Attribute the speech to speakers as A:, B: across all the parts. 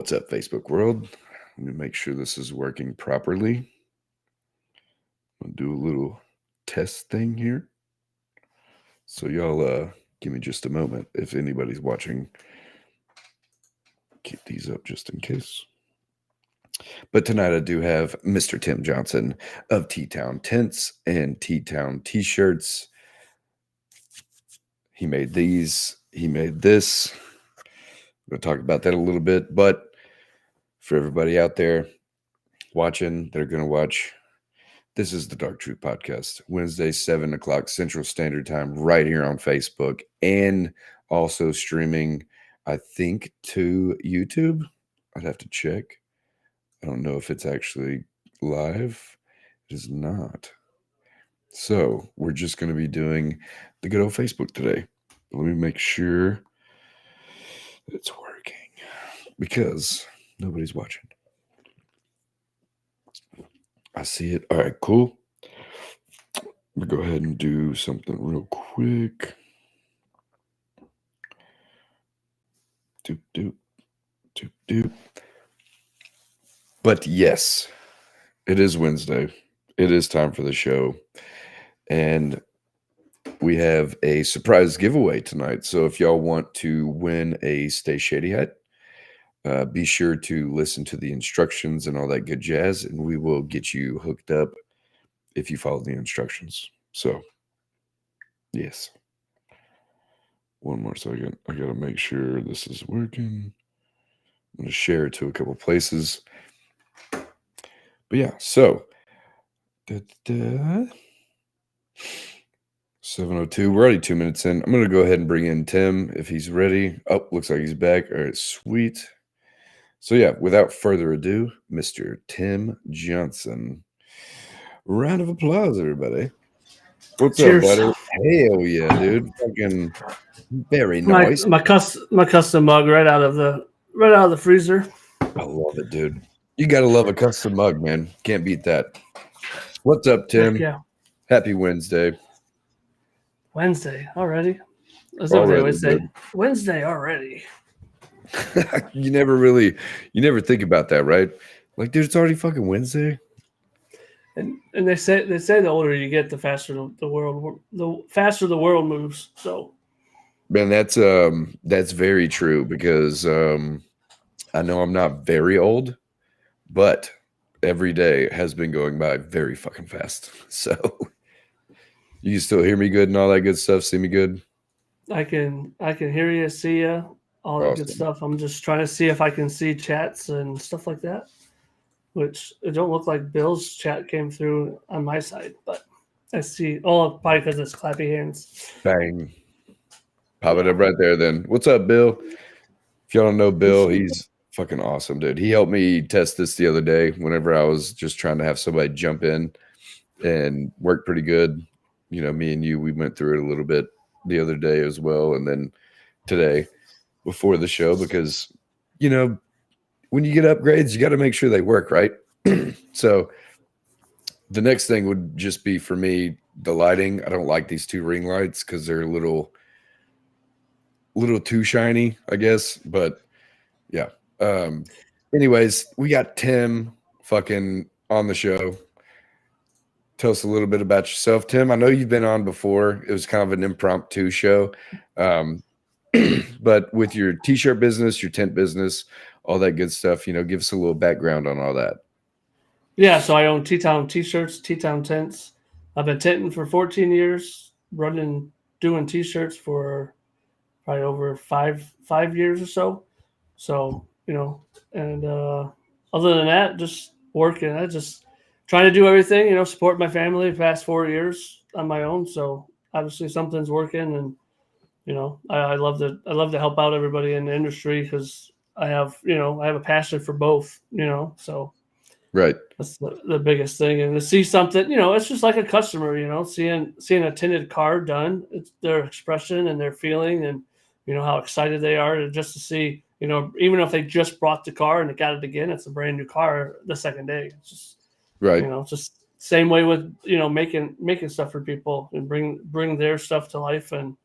A: What's up, Facebook world? Let me make sure this is working properly. I'll do a little test thing here. So y'all give me just a moment if anybody's watching. Keep these up just in case. But tonight I do have Mr. Tim Johnson of T-Town Tents and T-Town T-shirts. He made these. He made this. We're going to talk about that a little bit. But for everybody out there watching, they're going to watch. This is the Dark Truth Podcast, Wednesday, 7 o'clock Central Standard Time, right here on Facebook, and also streaming, I think, to YouTube. I'd have to check. I don't know if it's actually live. It is not. So we're just going to be doing the good old Facebook today. Let me make sure it's working because nobody's watching. I see it. All right, cool. I'm going to go ahead and do something real quick. Doop, doop, doop, doop. But yes, it is Wednesday. It is time for the show. And we have a surprise giveaway tonight. So if y'all want to win a Stay Shady hat, be sure to listen to the instructions and all that good jazz, and we will get you hooked up if you follow the instructions. So, yes. One more second. I got to make sure this is working. I'm going to share it to a couple places. But yeah, so 7:02. We're already 2 minutes in. I'm going to go ahead and bring in Tim if he's ready. Oh, looks like he's back. All right, sweet. So yeah, without further ado, Mr. Tim Johnson. Round of applause, everybody. What's
B: Cheers.
A: up, buddy? Hell yeah, dude. Fucking very
B: My
A: nice.
B: my custom mug right out of the freezer.
A: I love it, dude. You gotta love a custom mug, man. Can't beat that. What's up, Tim?
B: Heck yeah.
A: Happy Wednesday.
B: Wednesday already. That's what they
A: Already,
B: always say.
A: dude.
B: Wednesday already.
A: you never think about that, right? Like, dude, it's already fucking Wednesday.
B: And they say the older you get, the faster the faster the world moves. So
A: Man, that's very true because I know I'm not very old, but every day has been going by very fucking fast. So you can still hear me good and all that good stuff, see me good.
B: I can hear you, see you, all that good
A: Awesome.
B: stuff. I'm just trying to see if I can see chats and stuff like that. Which it don't look like Bill's chat came through on my side, but I see. Oh, probably because it's clappy hands.
A: Bang. Pop it up right there then. What's up, Bill? If y'all don't know Bill, he's fucking awesome, dude. He helped me test this the other day whenever I was just trying to have somebody jump in and worked pretty good. You know, me and you, we went through it a little bit the other day as well. And then today before the show, because, you know, when you get upgrades, you got to make sure they work, right? So the next thing would just be for me, the lighting. I don't like these two ring lights because they're a little too shiny, I guess. But yeah. Anyways, we got Tim fucking on the show. Tell us a little bit about yourself, Tim. I know you've been on before. It was kind of an impromptu show. But with your t-shirt business, your tent business, all that good stuff, you know, give us a little background on all that.
B: Yeah, so I own T-Town T-shirts, T-Town tents. I've been tenting for 14 years, doing T-shirts for probably over five years or so. So and other than that, just working. I just trying to do everything. Support my family the past 4 years on my own. So obviously something's working, and I love to help out everybody in the industry because I have a passion for both. So
A: Right.
B: that's the biggest thing. And to see something, it's just like a customer, seeing a tinted car done, it's their expression and their feeling, and how excited they are just to see, even if they just brought the car and they got it again, it's a brand new car the second day. It's just
A: Right.
B: Just same way with making stuff for people and bring their stuff to life, and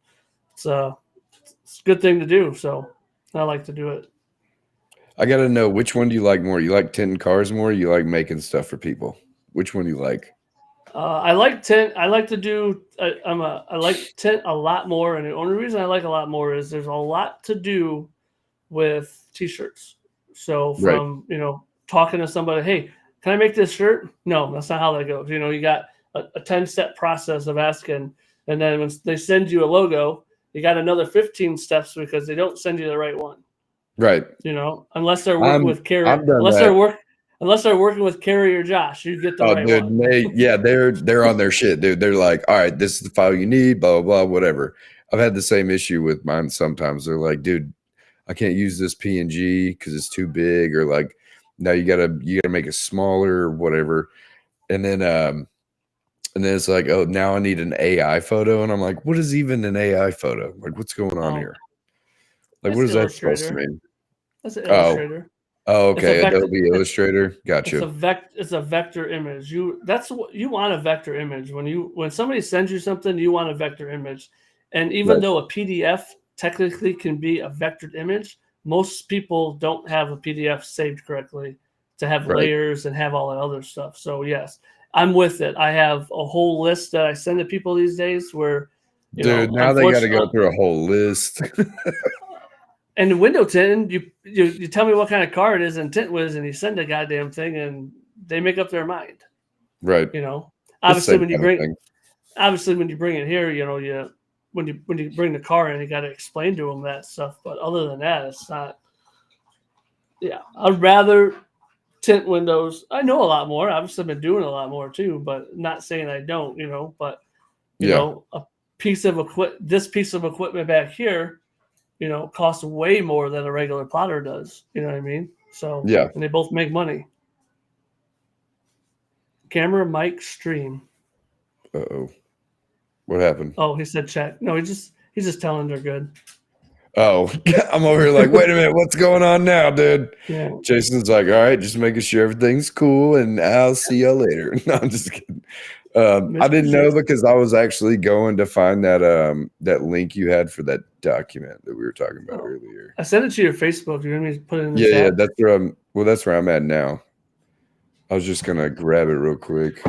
B: it's a good thing to do. So I like to do it.
A: I got to know, which one do you like more? You like tinting cars more? Or you like making stuff for people? Which one do you like?
B: I like tint. I like to do. I like tint a lot more, and the only reason I like a lot more is there's a lot to do with t-shirts. So
A: Right.
B: from talking to somebody, hey, can I make this shirt? No, that's not how that goes. You got a 10-step process of asking, and then when they send you a logo, you got another 15 steps because they don't send you the right one.
A: Right.
B: Unless they're working with Carrie,
A: I've done that.
B: unless they're working with Carrie or Josh, you get the
A: Oh,
B: right
A: dude,
B: one.
A: they're on their shit, dude. They're like, all right, this is the file you need, blah, blah, blah, whatever. I've had the same issue with mine sometimes. They're like, dude, I can't use this PNG because it's too big, or like, now you gotta make it smaller or whatever. And then it's like, oh, now I need an AI photo. And I'm like, what is even an AI photo? Like, what's going on here? Like,
B: That's
A: what is that supposed to
B: Illustrator.
A: mean?
B: That's an
A: Oh,
B: Illustrator. It's a
A: okay.
B: vector.
A: Adobe Illustrator. Gotcha.
B: It's a vector image. That's what you want, a vector image. When somebody sends you something, you want a vector image. And even
A: Right.
B: though a PDF technically can be a vectored image, most people don't have a PDF saved correctly to have
A: Right.
B: layers and have all that other stuff. So yes, I'm with it. I have a whole list that I send to people these days where,
A: Dude, now they got to go through a whole list.
B: And the window tint, you tell me what kind of car it is in TintWiz, and you send the goddamn thing, and they make up their mind.
A: Right.
B: Obviously when you bring it here, when you bring the car in, you got to explain to them that stuff. But other than that, it's not. Yeah, I'd rather tint windows. I know a lot more. Obviously, I've been doing a lot more too, but not saying I don't. But a piece of this piece of equipment back here, costs way more than a regular plotter does. You know what I mean? So
A: yeah,
B: and they both make money. Camera, mic, stream.
A: Uh-oh. What happened?
B: Oh, he said check. No, he's just telling they're good.
A: Oh, I'm over here like, wait a minute, what's going on now, dude?
B: Yeah.
A: Jason's like, all right, just making sure everything's cool, and I'll see you later. No, I'm just kidding. I didn't know because I was actually going to find that link you had for that document that we were talking about earlier.
B: I sent it to your Facebook. You're gonna put it in the
A: chat?
B: Yeah,
A: that's where I'm at now. I was just gonna grab it real quick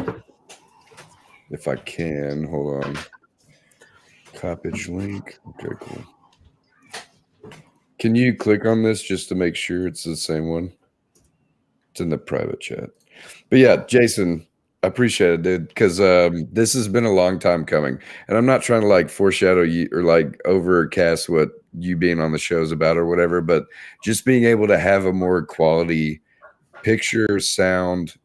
A: if I can. Hold on. Copage link. Okay, cool. Can you click on this just to make sure it's the same one? It's in the private chat. But yeah, Jason, I appreciate it, dude, because this has been a long time coming. And I'm not trying to like foreshadow you or like overcast what you being on the show is about or whatever, but just being able to have a more quality picture, sound,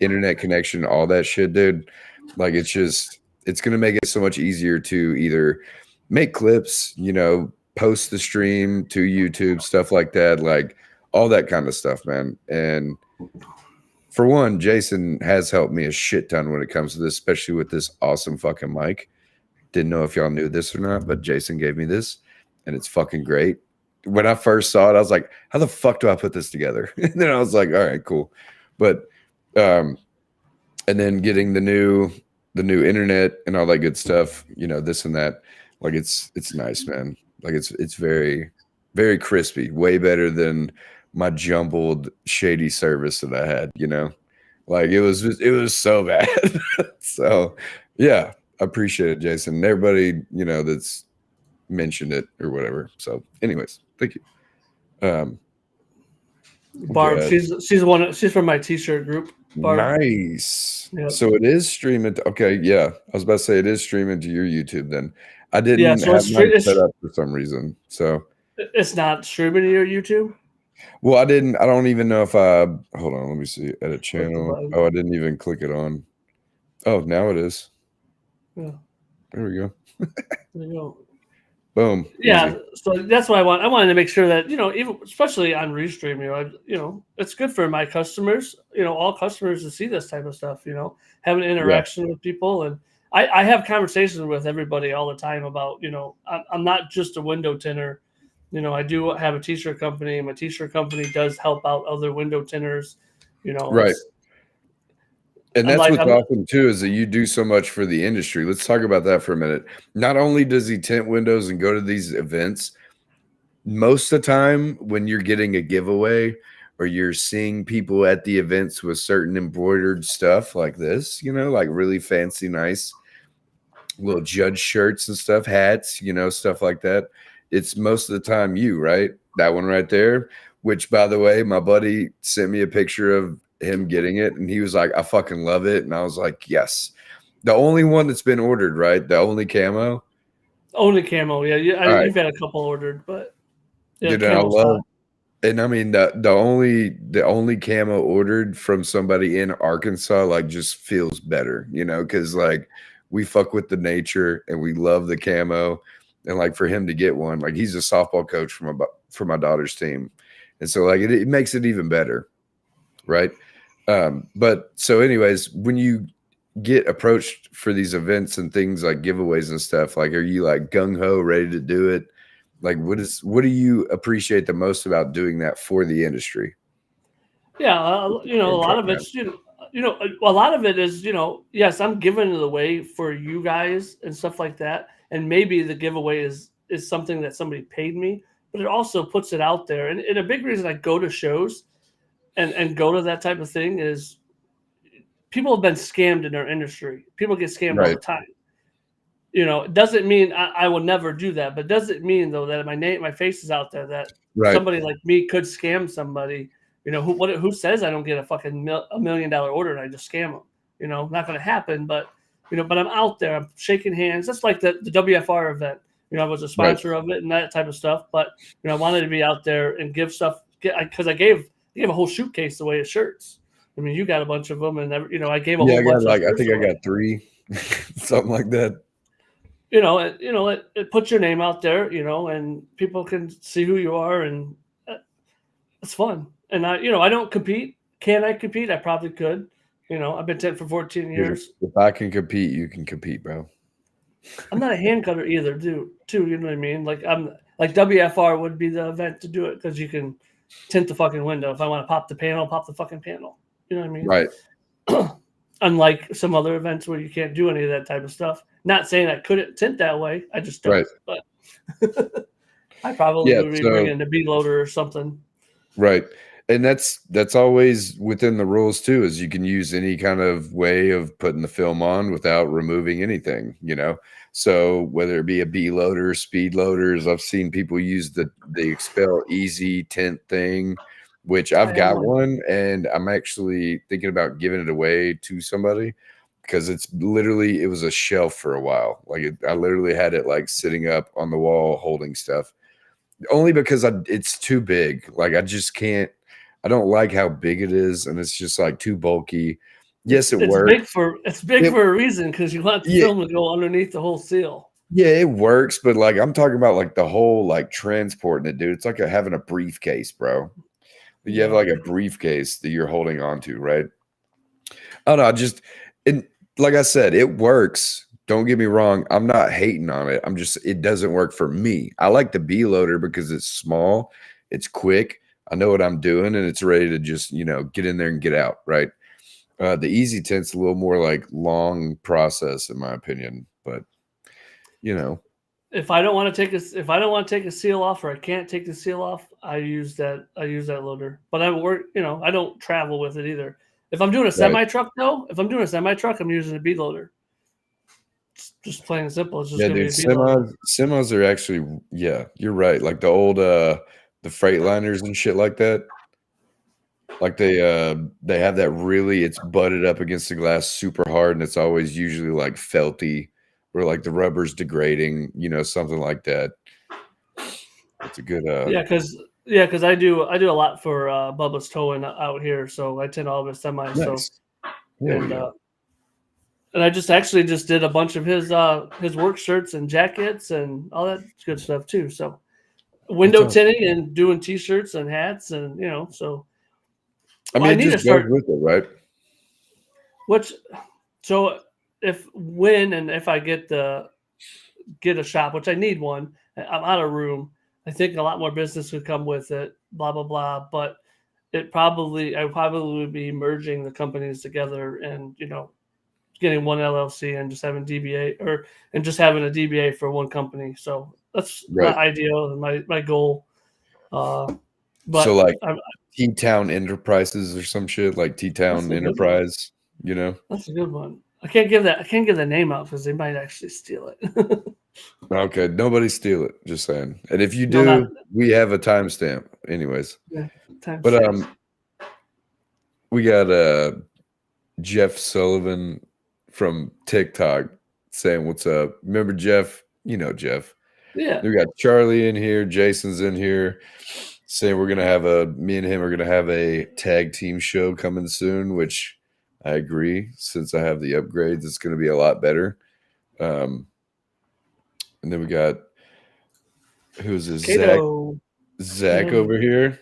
A: internet connection, all that shit, dude. Like it's going to make it so much easier to either make clips, post the stream to YouTube, stuff like that, like all that kind of stuff, man. And for one, Jason has helped me a shit ton when it comes to this, especially with this awesome fucking mic. Didn't know if y'all knew this or not, but Jason gave me this, and it's fucking great. When I first saw it, I was like, how the fuck do I put this together? And then I was like, all right, cool. But and then getting the new internet and all that good stuff, this and that, like it's nice, man. Like it's very, very crispy, way better than my jumbled shady service that I had, like it was so bad. So yeah, I appreciate it, Jason, and everybody, that's mentioned it or whatever. So anyways, thank you.
B: Barb, she's from my t-shirt group. Barb.
A: Nice. Yep. So it is streaming. Okay, yeah. I was about to say it is streaming to your YouTube then. I didn't have mine set up for some reason. So
B: it's not streaming to your YouTube?
A: Well, I don't even know if hold on, let me see. Edit channel. Oh, I didn't even click it on. Oh, now it is.
B: Yeah.
A: There we go.
B: There you go.
A: Boom.
B: Yeah, easy. So that's what I wanted to make sure that, even especially on Restream, it's good for my customers, all customers to see this type of stuff, have an interaction with people. And I have conversations with everybody all the time about, I'm not just a window tinter. I do have a t-shirt company, and my t-shirt company does help out other window tinters,
A: Right. And that's what's awesome too, is that you do so much for the industry. Let's talk about that for a minute. Not only does he tint windows and go to these events, most of the time when you're getting a giveaway or you're seeing people at the events with certain embroidered stuff like this, like really fancy, nice little judge shirts and stuff, hats, stuff like that. It's most of the time you, right? That one right there, which by the way, my buddy sent me a picture of him getting it and he was like, I fucking love it. And I was like, yes. The only one that's been ordered, right? The only camo.
B: Only camo, yeah.
A: All right.
B: You've had a couple ordered, but yeah,
A: I
B: camo's
A: love,
B: hot.
A: and I mean the only camo ordered from somebody in Arkansas like just feels better, because like we fuck with the nature and we love the camo, and like for him to get one, like he's a softball coach for my daughter's team, and so like it makes it even better, right? But so anyways, when you get approached for these events and things like giveaways and stuff, like are you like gung-ho ready to do it? Like what do you appreciate the most about doing that for the industry?
B: Yeah, a lot of it's a lot of it is yes, I'm giving it away for you guys and stuff like that, and maybe the giveaway is something that somebody paid me, but it also puts it out there. And a big reason I go to shows and go to that type of thing is people have been scammed in our industry. People get scammed all
A: Right.
B: the time. It doesn't mean I will never do that, but does it mean though that my face is out there that
A: Right.
B: somebody like me could scam somebody? Who says I don't get a fucking $1 million order and I just scam them? Not going to happen, but but I'm out there, I'm shaking hands. That's like the WFR event. I was a sponsor of it and that type of stuff, but I wanted to be out there and give stuff because I gave a whole suitcase away of shirts. I mean, you got a bunch of them, and I gave a whole bunch of shirts
A: I think I
B: away.
A: got 3, something like that.
B: It puts your name out there, and people can see who you are, and it's fun. And I don't compete. Can I compete? I probably could. I've been tent for 14 years.
A: If I can compete, you can compete, bro.
B: I'm not a hand cutter either, too. You know what I mean? Like I'm like WFR would be the event to do it because you can tint the fucking window. If I want to pop the panel, pop the fucking panel. You know what I mean?
A: Right.
B: Unlike some other events where you can't do any of that type of stuff. Not saying I couldn't tint that way. I just don't.
A: Right.
B: But I probably would be
A: so
B: bringing a B loader or something.
A: right. And that's always within the rules too, is you can use any kind of way of putting the film on without removing anything, So whether it be a B loader, speed loaders, I've seen people use the Expel Easy tint thing, which I've got one, and I'm actually thinking about giving it away to somebody because it was a shelf for a while. Like I literally had it like sitting up on the wall holding stuff, only because it's too big. Like I just can't. I don't like how big it is, and it's just like too bulky. Yes, it works.
B: It's big for a reason because you want the film to go underneath the whole seal.
A: Yeah, it works, but like I'm talking about like the whole like transporting it, dude. It's like having a briefcase, bro. You have like a briefcase that you're holding on to, right? I don't know. And like I said, it works. Don't get me wrong. I'm not hating on it. It doesn't work for me. I like the B loader because it's small, it's quick. I know what I'm doing, and it's ready to just, get in there and get out, right? The Easy Tint's a little more like long process, in my opinion, but
B: if I don't want to take a seal off or I can't take the seal off, I use that loader. But I don't travel with it either. If I'm doing a semi truck though, I'm using a B loader. It's just plain and simple. It's just gonna be a B loader.
A: Semis are actually, yeah, you're right. Like the old the Freightliners and shit like that. Like they have that really, it's butted up against the glass super hard, and it's always usually like felty or like the rubber's degrading, something like that. It's a good
B: because I do a lot for Bubba's Towing out here, so I tend all of his semis.
A: Nice.
B: So and I just did a bunch of his work shirts and jackets and all that good stuff too. So window tinting and doing t-shirts and hats and so
A: I mean, it just goes with it, right?
B: If I get a shop, which I need one, I'm out of room. I think a lot more business would come with it, blah, blah, blah. But I probably would be merging the companies together and, getting one LLC and just having DBA and just having a DBA for one company. So that's my ideal and my goal. But
A: So like
B: I,
A: T-Town Enterprises or some shit, like
B: that's
A: T-Town
B: a good one.
A: Enterprise, you know?
B: That's a good one. I can't give the name out because they might actually steal it.
A: Okay, nobody steal it, just saying. And if you
B: No, not
A: do, we have a timestamp anyways.
B: yeah,
A: But
B: timestamps.
A: we got Jeff Sullivan from TikTok saying what's up. Remember Jeff? You know Jeff.
B: Yeah.
A: We got Charlie in here, Jason's in here, saying we're gonna have me and him are gonna have a tag team show coming soon, which I agree. Since I have the upgrades, it's gonna be a lot better. And then we got who's this?
B: Kato.
A: Zach
B: Yeah.
A: over here.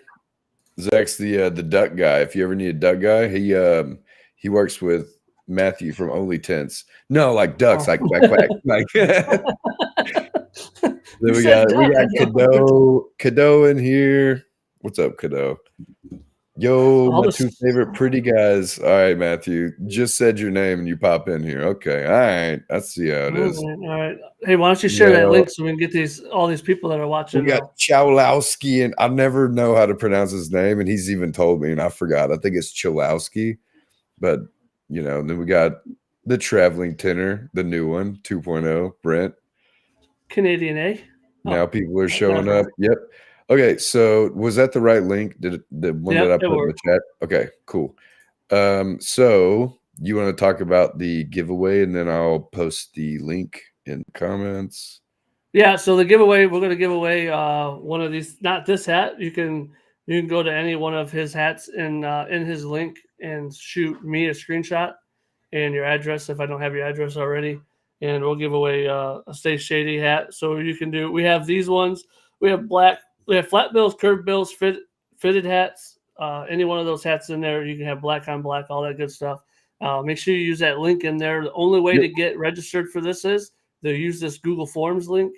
A: Zach's the duck guy. If you ever need a duck guy, he works with Matthew from Only Tents. No, like ducks,
B: Oh.
A: like quack quack. Like then
B: You
A: we
B: said
A: got
B: duck.
A: Kado in here. What's up, Kado? Yo,
B: All
A: my
B: this.
A: two favorite pretty guys. All right, Matthew. Just said your name and you pop in here. Okay. All right. I see how it is.
B: All right. Hey, why don't you share that
A: Yo,
B: link so we can get all these people that are watching
A: we got
B: now?
A: Chowlowski, and I never know how to pronounce his name, and he's even told me, and I forgot. I think it's Chowlowski, but then we got the traveling tenor, the new one, 2.0, Brent.
B: Canadian A.
A: Now people are showing
B: got
A: up.
B: it.
A: Yep. Okay, so was that the right link? Did the one
B: Yep,
A: that I
B: it
A: put in the
B: worked.
A: chat? Okay, cool. So you want to talk about the giveaway, and then I'll post the link in the comments.
B: Yeah, so the giveaway, we're going to give away one of these, not this hat. You can go to any one of his hats in his link and shoot me a screenshot and your address if I don't have your address already, and we'll give away a Stay Shady hat. So you can do. We have these ones. We have black. We have flat bills, curved bills, fitted hats. Any one of those hats in there, you can have black on black, all that good stuff. Make sure you use that link in there. The only way to get registered for this is to use this Google Forms link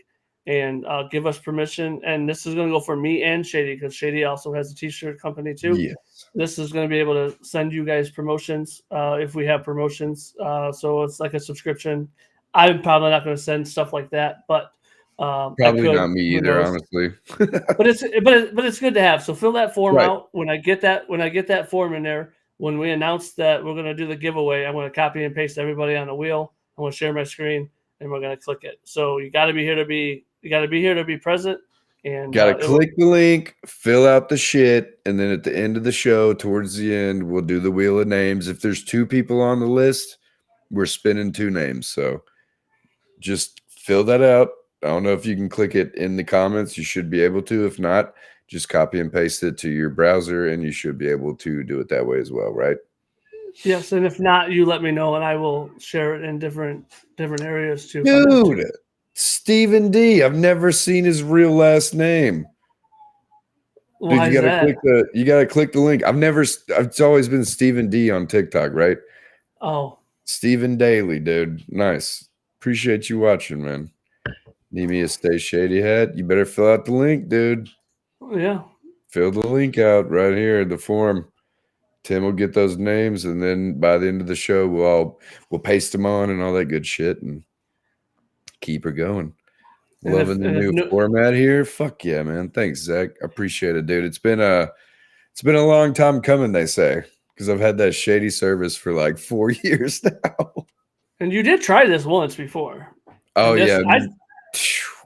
B: and give us permission. And this is going to go for me and Shady because Shady also has a t-shirt company too.
A: Yes.
B: This is going to be able to send you guys promotions if we have promotions. So it's like a subscription. I'm probably not going to send stuff like that, but
A: Probably not me either, honestly.
B: but it's good to have. So fill that form
A: Right.
B: out. When I get that form in there, when we announce that we're going to do the giveaway, I'm going to copy and paste everybody on the wheel. I'm going to share my screen and we're going to click it. So you got to be here to be present. And
A: got to click the link, fill out the shit, and then at the end of the show, towards the end, we'll do the wheel of names. If there's 2 people on the list, we're spinning 2 names. So just fill that out. I don't know if you can click it in the comments. You should be able to. If not, just copy and paste it to your browser, and you should be able to do it that way as well, right?
B: Yes, and if not, you let me know, and I will share it in different areas too.
A: Dude, Stephen D. I've never seen his real last name.
B: Why
A: Dude, you gotta click the link. It's always been Stephen D on TikTok, right?
B: Oh.
A: Stephen Daly, dude. Nice. Appreciate you watching, man. Need me a Stay Shady hat? You better fill out the link, dude.
B: Yeah.
A: Fill the link out right here, the form. Tim will get those names, and then by the end of the show, we'll paste them on and all that good shit and keep her going. Loving the new format here. Fuck yeah, man. Thanks, Zach. I appreciate it, dude. It's been a long time coming, they say, because I've had that shady service for like 4 years now.
B: And you did try this once before.
A: Oh yeah.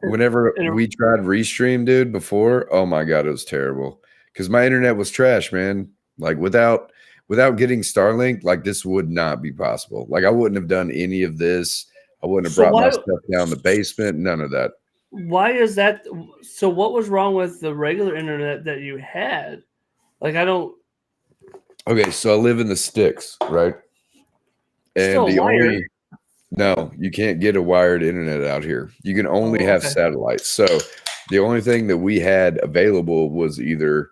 A: Whenever we tried Restream, dude, before, oh my god, it was terrible. Because my internet was trash, man. Like without getting Starlink, like this would not be possible. Like I wouldn't have done any of this. I wouldn't have brought my stuff down the basement. None of that.
B: Why is that? So what was wrong with the regular internet that you had? Like I don't.
A: Okay, so I live in the sticks, right? And no, you can't get a wired internet out here. You can only have satellites. So the only thing that we had available was either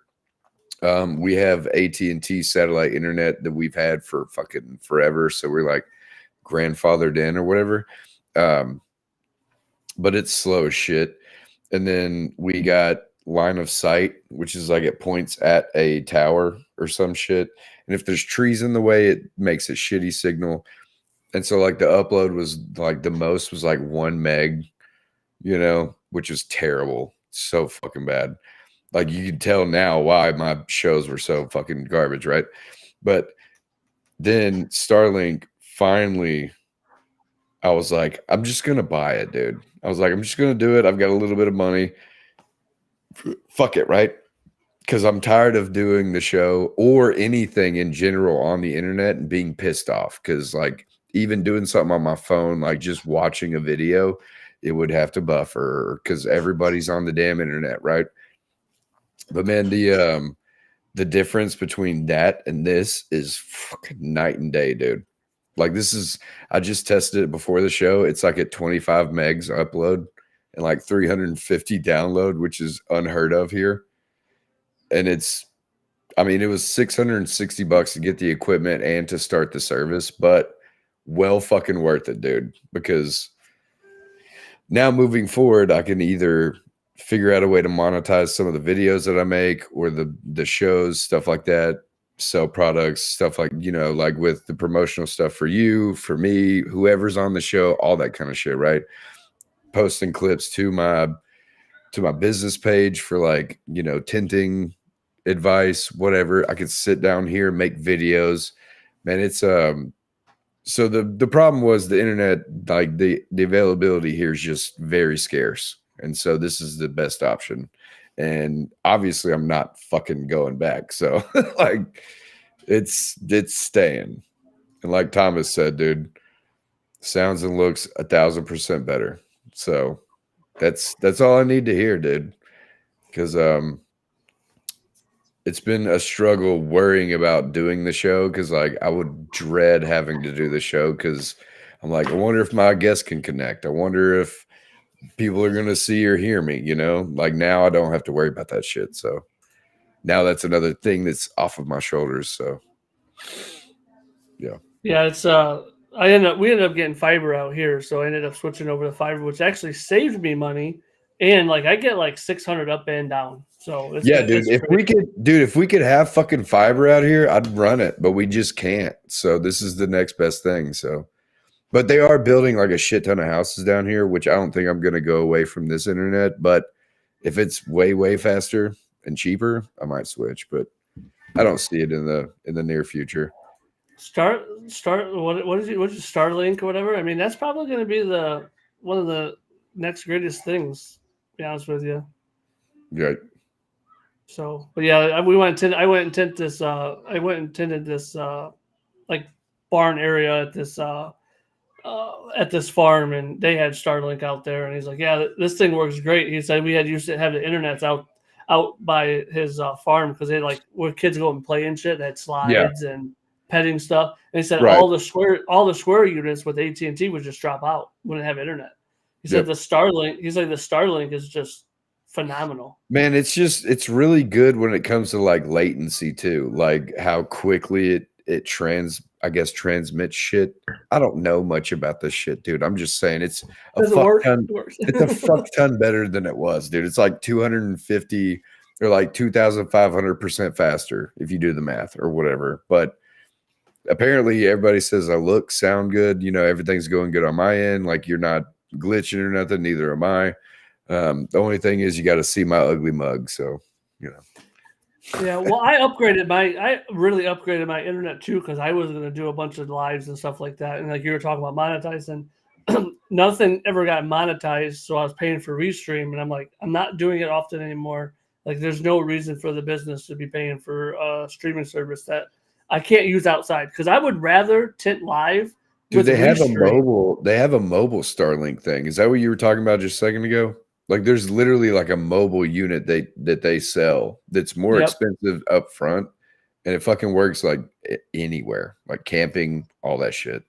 A: we have AT&T satellite internet that we've had for fucking forever. So we're like grandfathered in or whatever. But it's slow as shit. And then we got line of sight, which is like it points at a tower or some shit. And if there's trees in the way, it makes a shitty signal. And so like the upload was like the most was like 1 meg, which is terrible. So fucking bad. Like you can tell now why my shows were so fucking garbage, right? But then Starlink finally, I was like, I'm just gonna buy it, dude. I was like, I'm just gonna do it. I've got a little bit of money. Fuck it, right? Because I'm tired of doing the show or anything in general on the internet and being pissed off. Because like even doing something on my phone, like just watching a video, it would have to buffer because everybody's on the damn internet, right? But man, the difference between that and this is fucking night and day, dude. Like this is, I just tested it before the show. It's like at 25 megs upload and like 350 download, which is unheard of here. And it's, I mean, it was $660 to get the equipment and to start the service, but well fucking worth it, dude. Because now moving forward, I can either figure out a way to monetize some of the videos that I make or the shows, stuff like that, sell products, stuff like, you know, like with the promotional stuff for you, for me, whoever's on the show, all that kind of shit, right? Posting clips to my business page for like, you know, tinting advice, whatever. I could sit down here, make videos. Man, it's so the problem was the internet, like the availability here is just very scarce. And so this is the best option. And obviously I'm not fucking going back. So like it's staying. And like Thomas said, dude, sounds and looks 1,000% better. So that's all I need to hear, dude. Because it's been a struggle worrying about doing the show because like I would dread having to do the show because I'm like, I wonder if my guests can connect. I wonder if people are gonna see or hear me, you know? Like now I don't have to worry about that shit. So now that's another thing that's off of my shoulders. So yeah.
B: Yeah, it's we ended up getting fiber out here, so I ended up switching over to fiber, which actually saved me money. And like I get like 600 up and down. So
A: Yeah, dude. If we could have fucking fiber out here, I'd run it, but we just can't. So this is the next best thing. So, but they are building like a shit ton of houses down here, which I don't think I'm gonna go away from this internet. But if it's way faster and cheaper, I might switch. But I don't see it in the near future.
B: Start what is it? What's Starlink or whatever? I mean, that's probably going to be the one of the next greatest things. To be honest with you.
A: Right.
B: So, but yeah, I went and tinted this like barn area at this farm, and they had Starlink out there, and he's like, yeah, this thing works great. He said we had used to have the internets out by his farm because they like where kids go and play and shit. They had slides and petting stuff. And he said all the square units with AT&T would just drop out, wouldn't have internet. He said the Starlink is just phenomenal.
A: Man, it's really good when it comes to like latency too, like how quickly it transmits shit. I don't know much about this shit, dude. I'm just saying it's a fuck ton better than it was, dude. It's like 250 or like 2,500% faster if you do the math or whatever. But apparently everybody says I sound good. You know, everything's going good on my end. Like you're not glitching or nothing. Neither am I. The only thing is you got to see my ugly mug. So, you know.
B: Yeah, well, I really upgraded my internet too because I was going to do a bunch of lives and stuff like that. And like you were talking about monetizing, nothing ever got monetized, so I was paying for Restream, and I'm like, I'm not doing it often anymore. Like, there's no reason for the business to be paying for a streaming service that I can't use outside because I would rather tint live.
A: Dude, they have a mobile Starlink thing. Is that what you were talking about just a second ago? Like there's literally like a mobile unit that they sell that's more expensive up front, and it fucking works like anywhere, like camping, all that shit.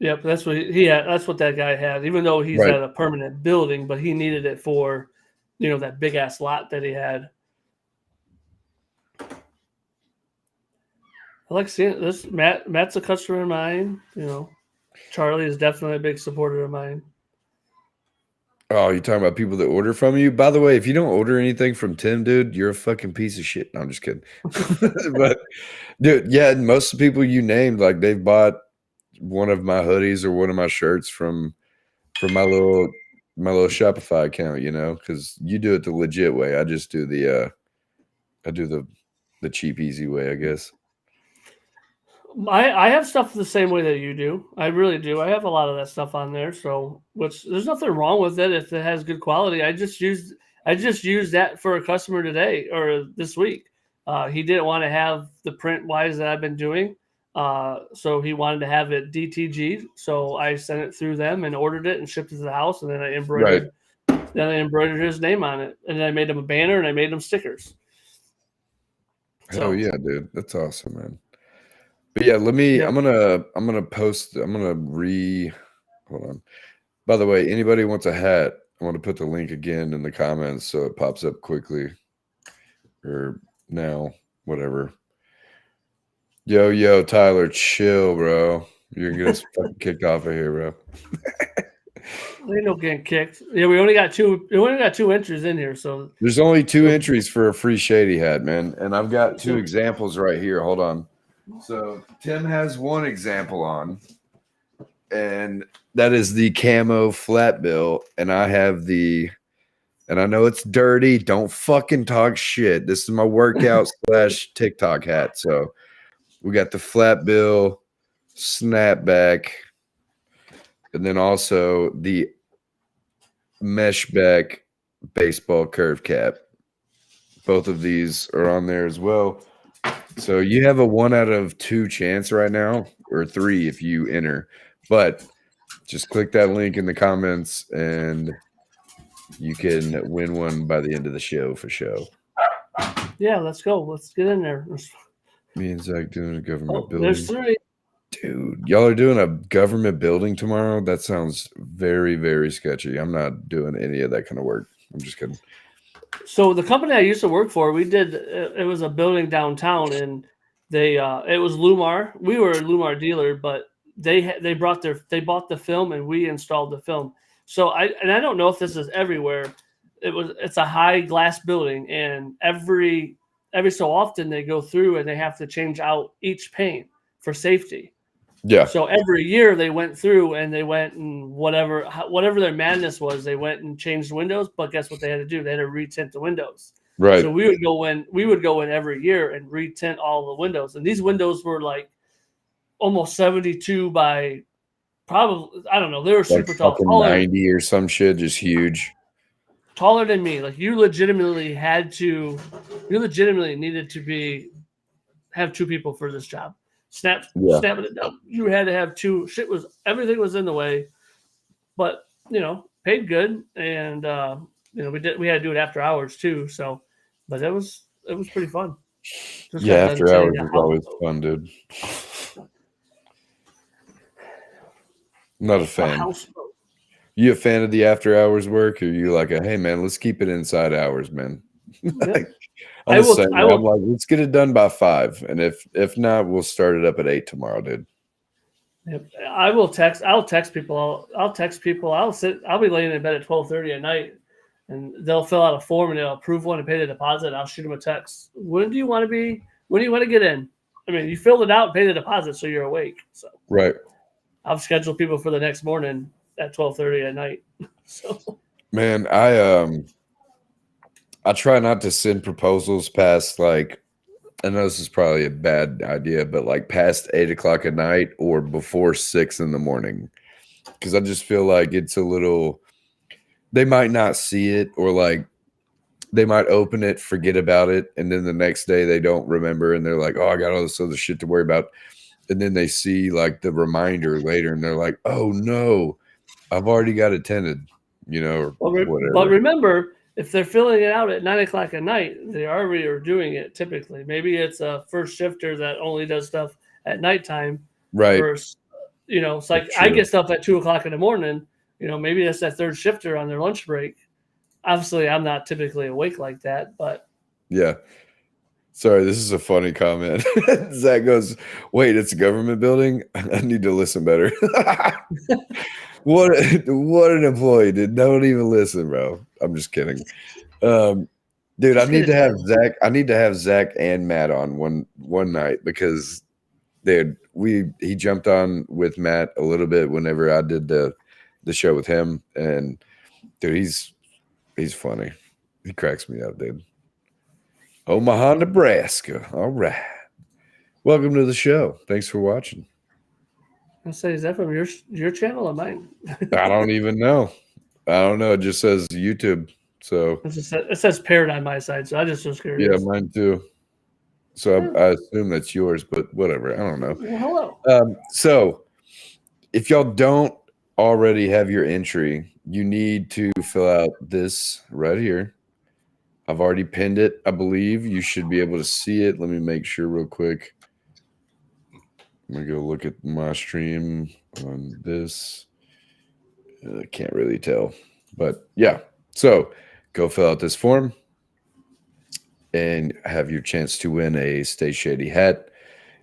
B: Yep, that's what that's what that guy had. Even though he's at a permanent building, but he needed it for, you know, that big ass lot that he had. I like seeing this. Matt's a customer of mine. You know, Charlie is definitely a big supporter of mine.
A: Oh, you're talking about people that order from you? By the way, if you don't order anything from Tim, dude, you're a fucking piece of shit. No, I'm just kidding. But, dude, yeah, most of the people you named, like, they've bought one of my hoodies or one of my shirts from my little Shopify account, you know, because you do it the legit way. I just do the I do the cheap, easy way, I guess.
B: I have stuff the same way that you do. I really do. I have a lot of that stuff on there. So, which there's nothing wrong with it if it has good quality. I just used that for a customer today or this week. He didn't want to have the print wise that I've been doing. So he wanted to have it DTG. So I sent it through them and ordered it and shipped it to the house. And then I embroidered his name on it. And then I made him a banner and I made him stickers.
A: Hell yeah, dude. That's awesome, man. But yeah, I'm gonna post, hold on. By the way, anybody wants a hat, I want to put the link again in the comments so it pops up quickly. Or now, whatever. Yo, Tyler, chill, bro. You're gonna get us fucking kicked off of here, bro.
B: Ain't no getting kicked. Yeah, we only got two entries in here, so
A: there's only 2 entries for a free shady hat, man. And I've got 2 examples right here. Hold on. So Tim has 1 example on, and that is the camo flat bill, and I have and I know it's dirty. Don't fucking talk shit. This is my workout / TikTok hat. So we got the flat bill, snapback, and then also the mesh back baseball curve cap. Both of these are on there as well. So you have a 1 out of 2 chance right now, or 3 if you enter. But just click that link in the comments and you can win one by the end of the show for show.
B: Yeah, let's go. Let's get in there.
A: Me and Zach doing a government building.
B: There's 3.
A: Dude, y'all are doing a government building tomorrow? That sounds very, very sketchy. I'm not doing any of that kind of work. I'm just kidding.
B: So the company I used to work for, it was a building downtown, and it was Lumar. We were a Lumar dealer, but they bought the film and we installed the film. So I don't know if this is everywhere. It's a high glass building, and every so often they go through and they have to change out each pane for safety.
A: Yeah.
B: So every year they went through and they went and whatever their madness was, they went and changed windows. But guess what they had to do? They had to retint the windows.
A: Right.
B: So we would go in every year and retint all the windows. And these windows were like almost 72 by probably, I don't know, they were super tall.
A: 90 or some shit, just huge.
B: Taller than me. Like you legitimately needed to have 2 people for this job. Snapping it down. You had to have 2. Everything was in the way, but paid good, and we had to do it after hours too. So, but it was pretty fun.
A: After hours is always fun, dude. Not a fan. You a fan of the after hours work, or you like hey man, let's keep it inside hours, man? I'm like, let's get it done by 5, and if not, we'll start it up at 8 tomorrow, dude.
B: Yep. I'll text people. I'll be laying in bed at 12:30 at night, and they'll fill out a form and they'll approve one and pay the deposit. I'll shoot them a text. When do you want to get in? I mean, you filled it out and pay the deposit, so you're awake. So
A: right.
B: I've scheduled people for the next morning at 12:30 at night. So
A: man, I try not to send proposals past I know this is probably a bad idea, but past 8 o'clock at night or before 6 in the morning. Because I just feel like it's a little, they might not see it, or they might open it, forget about it, and then the next day they don't remember and they're like, oh, I got all this other shit to worry about. And then they see the reminder later and they're like, oh no, I've already got it tented, or whatever.
B: But remember, if they're filling it out at 9 o'clock at night, they already are doing it typically. Maybe it's a first shifter that only does stuff at nighttime.
A: Right.
B: Versus, it's like I get stuff at 2 o'clock in the morning. Maybe that's that third shifter on their lunch break. Obviously, I'm not typically awake like that, but.
A: Yeah. Sorry, this is a funny comment. Zach goes, wait, it's a government building? I need to listen better. What an employee, dude. Don't even listen, bro. I'm just kidding. Dude, I need to have Zach and Matt on one night because he jumped on with Matt a little bit whenever I did the show with him, and dude, he's funny. He cracks me up, dude. Omaha, Nebraska. All right. Welcome to the show. Thanks for watching.
B: I say, is that from your channel or mine?
A: I don't even know. I don't know. It just says YouTube. So
B: It says paired on my side, so I just was
A: yeah,
B: curious.
A: mine too. So I assume that's yours, but whatever. I don't know.
B: Well, hello.
A: So if y'all don't already have your entry, you need to fill out this right here. I've already pinned it, I believe. You should be able to see it. Let me make sure real quick. I'm going to go look at my stream on this. I can't really tell. But yeah, so go fill out this form and have your chance to win a Stay Shady hat.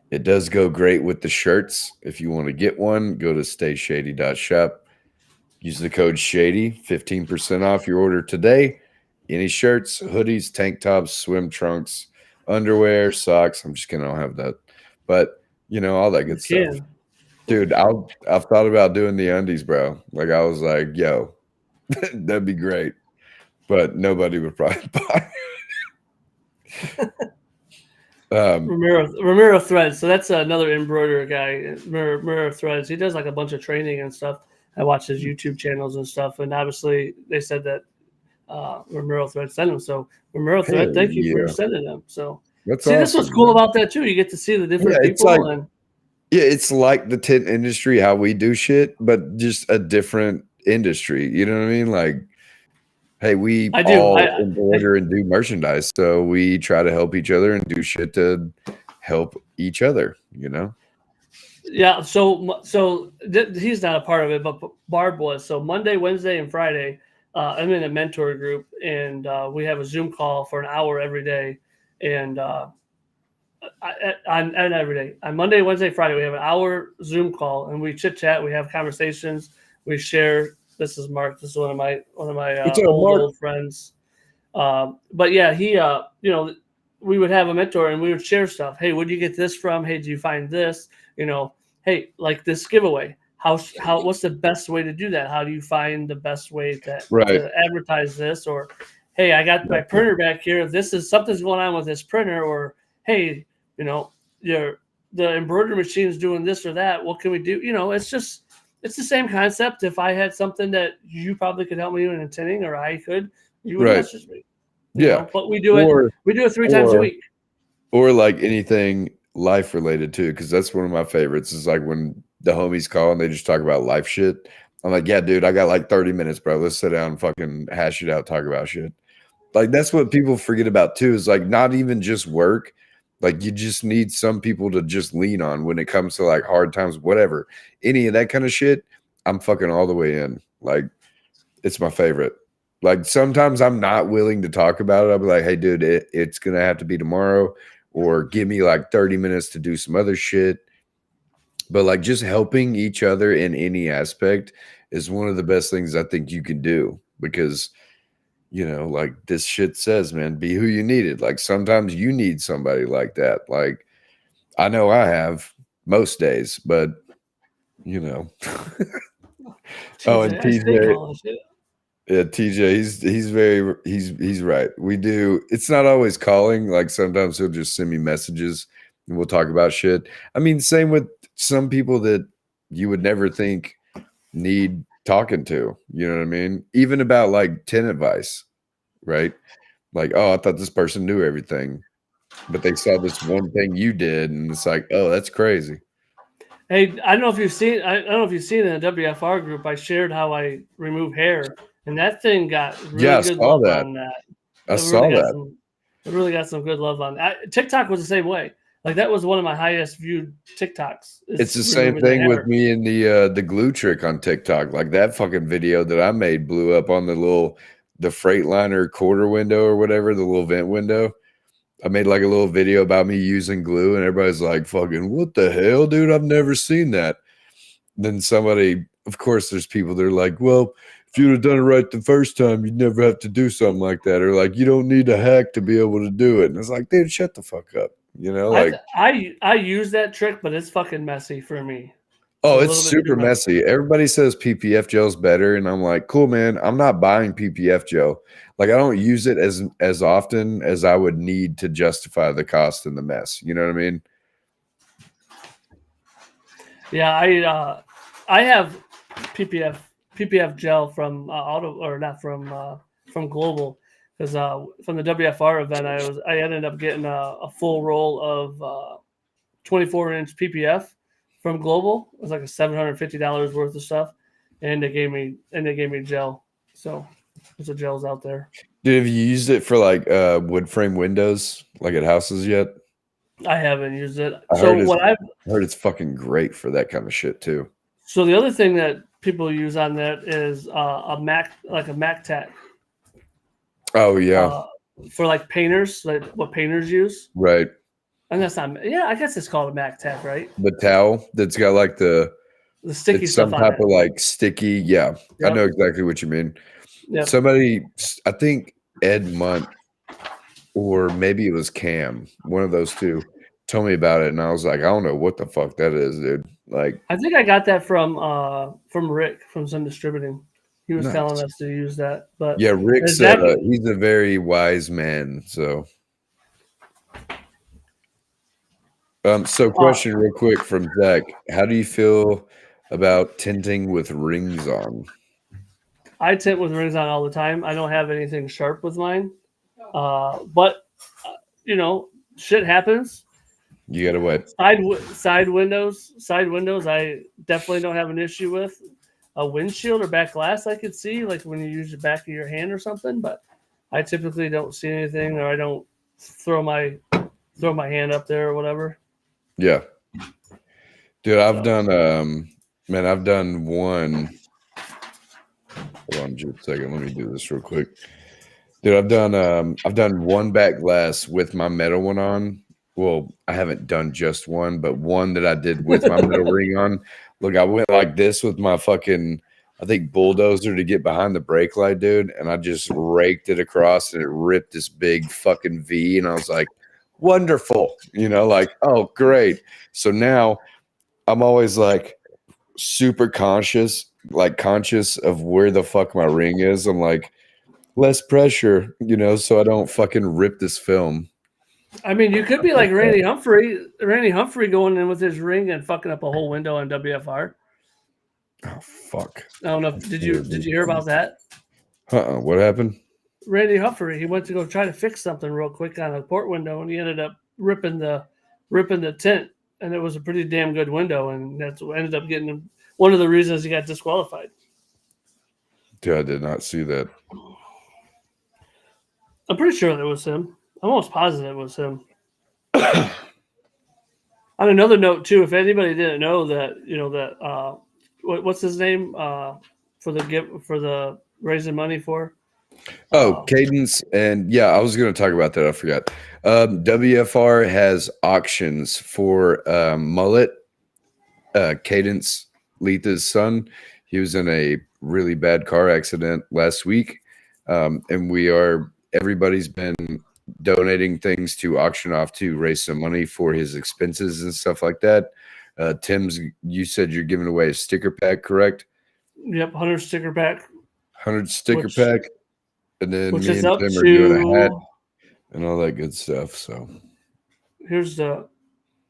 A: It does go great with the shirts. If you want to get one, go to stayshady.shop. Use the code SHADY, 15% off your order today. Any shirts, hoodies, tank tops, swim trunks, underwear, socks. I'm just kidding, I don't have that. But, you know, all that good stuff. Dude, I've thought about doing the undies, bro. Like, I was like, yo, that'd be great. But nobody would probably buy
B: Ramiro Threads. So that's another embroiderer guy. Ramiro Threads. He does like a bunch of training and stuff. I watch his YouTube channels and stuff. And obviously, they said that Ramiro Threads sent them. So Ramiro Thread, thank you for sending them. So
A: that's
B: awesome, this was cool about that too. You get to see the different people.
A: It's like the tent industry, how we do shit, but just a different industry. You know what I mean? Like, hey, we all embroider and do merchandise, so we try to help each other and do shit to help each other, you know?
B: Yeah, so he's not a part of it, but Barb was. So Monday, Wednesday, and Friday, I'm in a mentor group, and we have a Zoom call for an hour every day. And every day, on Monday, Wednesday, Friday, we have an hour Zoom call, and we chit chat, we have conversations, we share. This is Mark. This is one of my old friends. But yeah, he you know, we would have a mentor and we would share stuff. Hey, where'd you get this from? Hey, did you find this? You know, hey, like this giveaway. What's the best way to do that? How do you find the best way to advertise this? Or hey, I got my printer back here. This is something's going on with this printer. Or hey, you know, the embroidery machine is doing this or that. What can we do? You know, it's the same concept. If I had something that you probably could help me in tinting, or I could, you would message me. You know? But we do it. We do it 3 times a week.
A: Or like anything life related too, because that's one of my favorites. Is like when the homies call and they just talk about life shit. I'm like, yeah, dude, I got like 30 minutes, bro. Let's sit down and fucking hash it out, talk about shit. Like that's what people forget about too. Is like not even just work. Like you just need some people to just lean on when it comes to like hard times, whatever, any of that kind of shit. I'm fucking all the way in. Like it's my favorite. Like sometimes I'm not willing to talk about it. I'll be like, hey, dude, it's going to have to be tomorrow, or give me like 30 minutes to do some other shit. But like just helping each other in any aspect is one of the best things I think you can do, because you know, like this shit says, man, be who you needed. Like sometimes you need somebody like that. Like I know I have most days, but you know. Oh, and TJ. Yeah, TJ, he's right. We do. It's not always calling. Like sometimes he'll just send me messages and we'll talk about shit. I mean, same with some people that you would never think need talking to, you know what I mean? Even about like 10 advice, right? Like, oh, I thought this person knew everything, but they saw this one thing you did, and it's like, oh, that's crazy.
B: Hey, I don't know if you've seen. I don't know if you've seen in the WFR group. I shared how I remove hair, and that thing got really good love on that.
A: I saw that.
B: It really got some good love on that. TikTok was the same way. Like that was one of my highest viewed TikToks.
A: It's the same thing with me and the glue trick on TikTok. Like that fucking video that I made blew up on the Freightliner quarter window or whatever, the little vent window. I made like a little video about me using glue, and everybody's like, fucking, what the hell, dude? I've never seen that. Then somebody, of course, there's people that are like, well, if you'd have done it right the first time, you'd never have to do something like that. Or like, you don't need a hack to be able to do it. And it's like, dude, shut the fuck up. You know, like
B: I use that trick, but it's fucking messy for me.
A: Oh,
B: a
A: it's
B: little bit too
A: super messy. Everybody says PPF gel's better, and I'm like, cool, man. I'm not buying PPF gel. Like, I don't use it as often as I would need to justify the cost and the mess. You know what I mean?
B: Yeah, I have PPF gel from Auto, or not from Global, because from the WFR event I ended up getting a full roll of 24-inch PPF from Global. It was like a $750 worth of stuff, and they gave me gel. So there's a gels out there.
A: Dude, have you used it for like wood frame windows, like at houses yet?
B: I haven't used it.
A: I
B: So
A: heard it's
B: what I've
A: I heard it's fucking great for that kind of shit too.
B: so the other thing that people use on that is a Mac tack.
A: Oh yeah,
B: For like painters, like what painters use.
A: right.
B: And that's not, yeah, I guess it's called a Mac tack, right?
A: The towel that's got like
B: The sticky
A: it's
B: stuff
A: some
B: on
A: type
B: it.
A: of like sticky. Yeah, I
B: Yep.
A: know exactly what you mean.
B: Yep.
A: Somebody, I think Ed Munt or maybe it was Cam, one of those two, told me about it, and I was like, I don't know what the fuck that is, dude. Like,
B: I think I got that from Rick from Sun Distributing. He was
A: nice.
B: telling us to use that. But
A: Yeah, Rick's
B: exactly.
A: he's a very wise man. So, so question real quick from Zach: how do you feel about tinting with rings on?
B: I tint with rings on all the time. I don't have anything sharp with mine, but you know, shit happens.
A: You gotta wait.
B: Side windows. I definitely don't have an issue with. A windshield or back glass, I could see, like when you use the back of your hand or something. But I typically don't see anything, or I don't throw my hand up there or whatever.
A: Yeah, dude, I've done man, I've done one. Hold on just a second. Let me do this real quick. Dude, I've done one back glass with my metal one on. Well, I haven't done just one, but one that I did with my metal ring on. Look, I went like this with my fucking, I think, bulldozer to get behind the brake light, dude, and I just raked it across and it ripped this big fucking V, and I was like, wonderful, you know, like, oh, great. So now I'm always like super conscious of where the fuck my ring is. I'm like, less pressure, you know, so I don't fucking rip this film.
B: I mean, you could be like Randy Humphrey going in with his ring and fucking up a whole window on WFR.
A: Oh fuck!
B: I don't know. Did you hear about that?
A: What happened?
B: Randy Humphrey, he went to go try to fix something real quick on a port window, and he ended up ripping the tint, and it was a pretty damn good window, and that's what ended up getting him. One of the reasons he got disqualified.
A: Dude, I did not see that.
B: I'm pretty sure that was him. I'm almost positive it was him. On another note, too, if anybody didn't know that, you know that what's his name for the raising money for?
A: Cadence, and yeah, I was going to talk about that. I forgot. WFR has auctions for Mullet, Cadence Letha's son. He was in a really bad car accident last week, and everybody's been donating things to auction off to raise some money for his expenses and stuff like that. Tim's, you said you're giving away a sticker pack, correct?
B: Yep, 100 sticker pack.
A: 100 sticker pack. And then
B: which
A: me
B: is
A: and
B: up
A: Tim
B: to,
A: are doing a hat and all that good stuff. So
B: here's I'm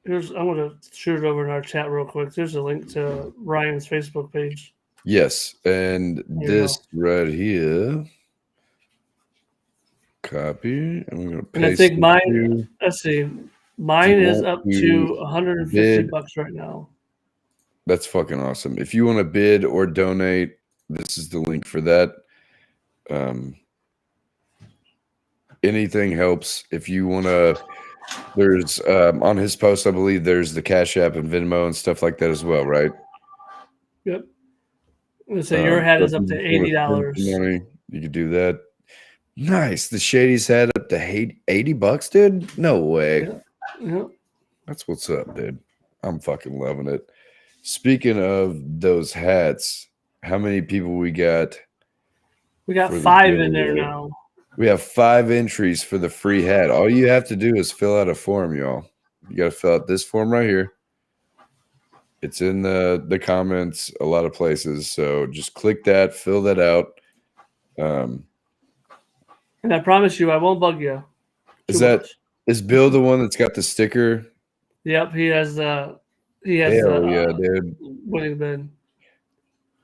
B: gonna shoot it over in our chat real quick. There's a link to Ryan's Facebook page.
A: Yes, and this right here, copy. I'm gonna paste.
B: And I think mine. Let's see, mine is up to $150 right now.
A: That's fucking awesome. If you want to bid or donate, this is the link for that. Anything helps. If you want to, there's on his post, I believe there's the Cash App and Venmo and stuff like that as well, right?
B: Yep. So your hat is up to $80.
A: You could do that. Nice. The Shady's hat up to $80, dude. No way.
B: Yeah.
A: That's what's up, dude. I'm fucking loving it. Speaking of those hats, how many people we got?
B: We got 5 in there now.
A: We have 5 entries for the free hat. All you have to do is fill out a form, y'all. You got to fill out this form right here. It's in the comments a lot of places. So just click that, fill that out.
B: And I promise you, I won't bug you.
A: Is Bill the one that's got the sticker?
B: Yep, he has
A: Hell yeah, dude.
B: winning bid.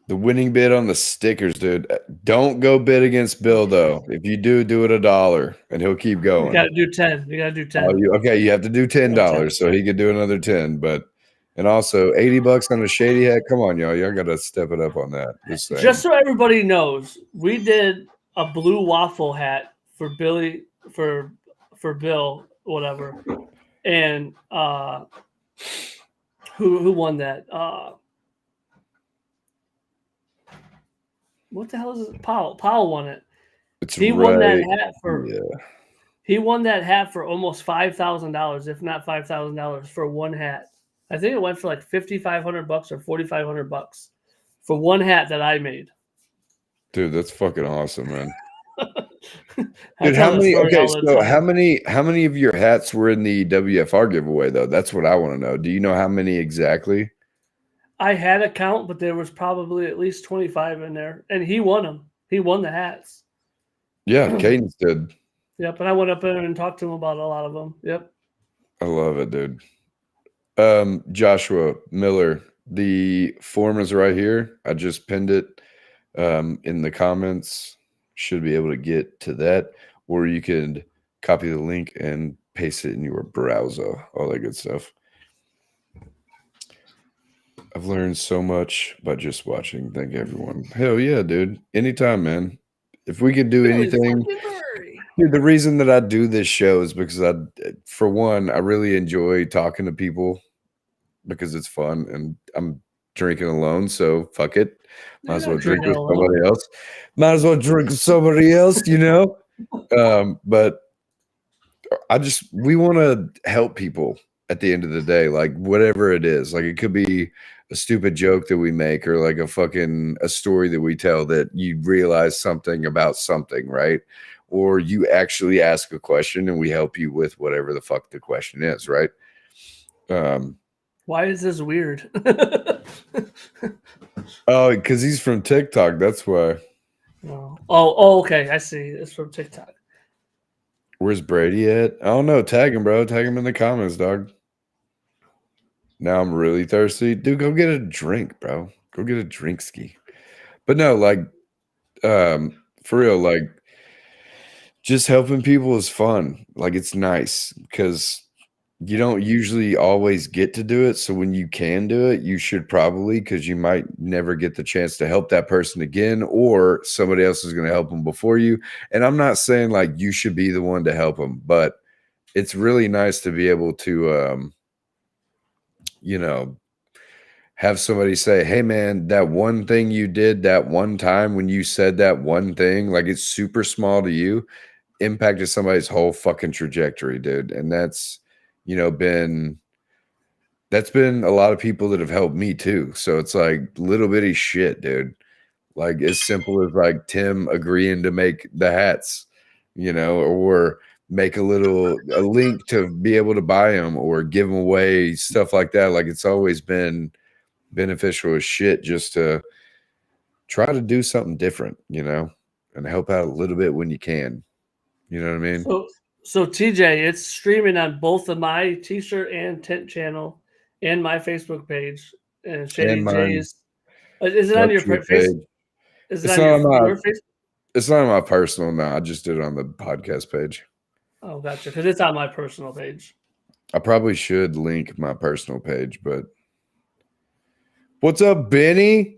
A: The winning bid on the stickers, dude. Don't go bid against Bill though. If you do, do it $1 and he'll keep going.
B: You gotta do 10. You gotta do 10.
A: Okay, you have to do $10 so he could do another 10. But and also $80 on a shady hat. Come on, y'all gotta step it up on that.
B: Just so everybody knows, we did a blue waffle hat for Billy for Bill, whatever. And who won that? What the hell is it? Powell won it. Won that hat for he won that hat for almost $5,000, if not $5,000 for one hat. I think it went for like $5,500 or $4,500 for one hat that I made.
A: Dude, that's fucking awesome, man. Dude, how many of your hats were in the WFR giveaway though? That's what I want to know. Do you know how many exactly?
B: I had a count, but there was probably at least 25 in there, and he won them. He won the hats.
A: Yeah, Cadence did.
B: Yep, and I went up there and talked to him about a lot of them. Yep.
A: I love it, dude. Joshua Miller, the form is right here. I just pinned it in the comments. Should be able to get to that, or you could copy the link and paste it in your browser. All that good stuff. I've learned so much by just watching. Thank everyone. Hell yeah, dude. Anytime, man. If we could do anything. Dude, the reason that I do this show is because for one, I really enjoy talking to people because it's fun and I'm drinking alone. So fuck it. Might as well drink with somebody else. Might as well drink with somebody else, you know? But we want to help people at the end of the day, like whatever it is. Like it could be a stupid joke that we make or like a story that we tell that you realize something about something, right? Or you actually ask a question and we help you with whatever the fuck the question is, right?
B: Why is this weird?
A: Oh, because he's from TikTok. That's why.
B: Oh, okay. I see. It's from TikTok.
A: Where's Brady at? I don't know. Tag him, bro. Tag him in the comments, dog. Now I'm really thirsty. Dude, go get a drink, bro. Go get a drink ski. But no, like, for real, like, just helping people is fun. Like, it's nice because you don't usually always get to do it. So when you can do it, you should probably, because you might never get the chance to help that person again, or somebody else is going to help them before you. And I'm not saying like you should be the one to help them, but it's really nice to be able to, have somebody say, hey man, that one thing you did that one time when you said that one thing, like it's super small to you, impacted somebody's whole fucking trajectory, dude. And that's been a lot of people that have helped me too. So it's like little bitty shit, dude. Like as simple as like Tim agreeing to make the hats, or make a link to be able to buy them or give them away, stuff like that. Like it's always been beneficial as shit just to try to do something different, and help out a little bit when you can. You know what I mean?
B: So TJ, it's streaming on both of my t-shirt and tent channel and my Facebook page. And Shady J's. Is it on your page? Is it on your Facebook?
A: It's not on my personal. No, I just did it on the podcast page.
B: Oh, gotcha. Because it's on my personal page.
A: I probably should link my personal page, but what's up, Benny?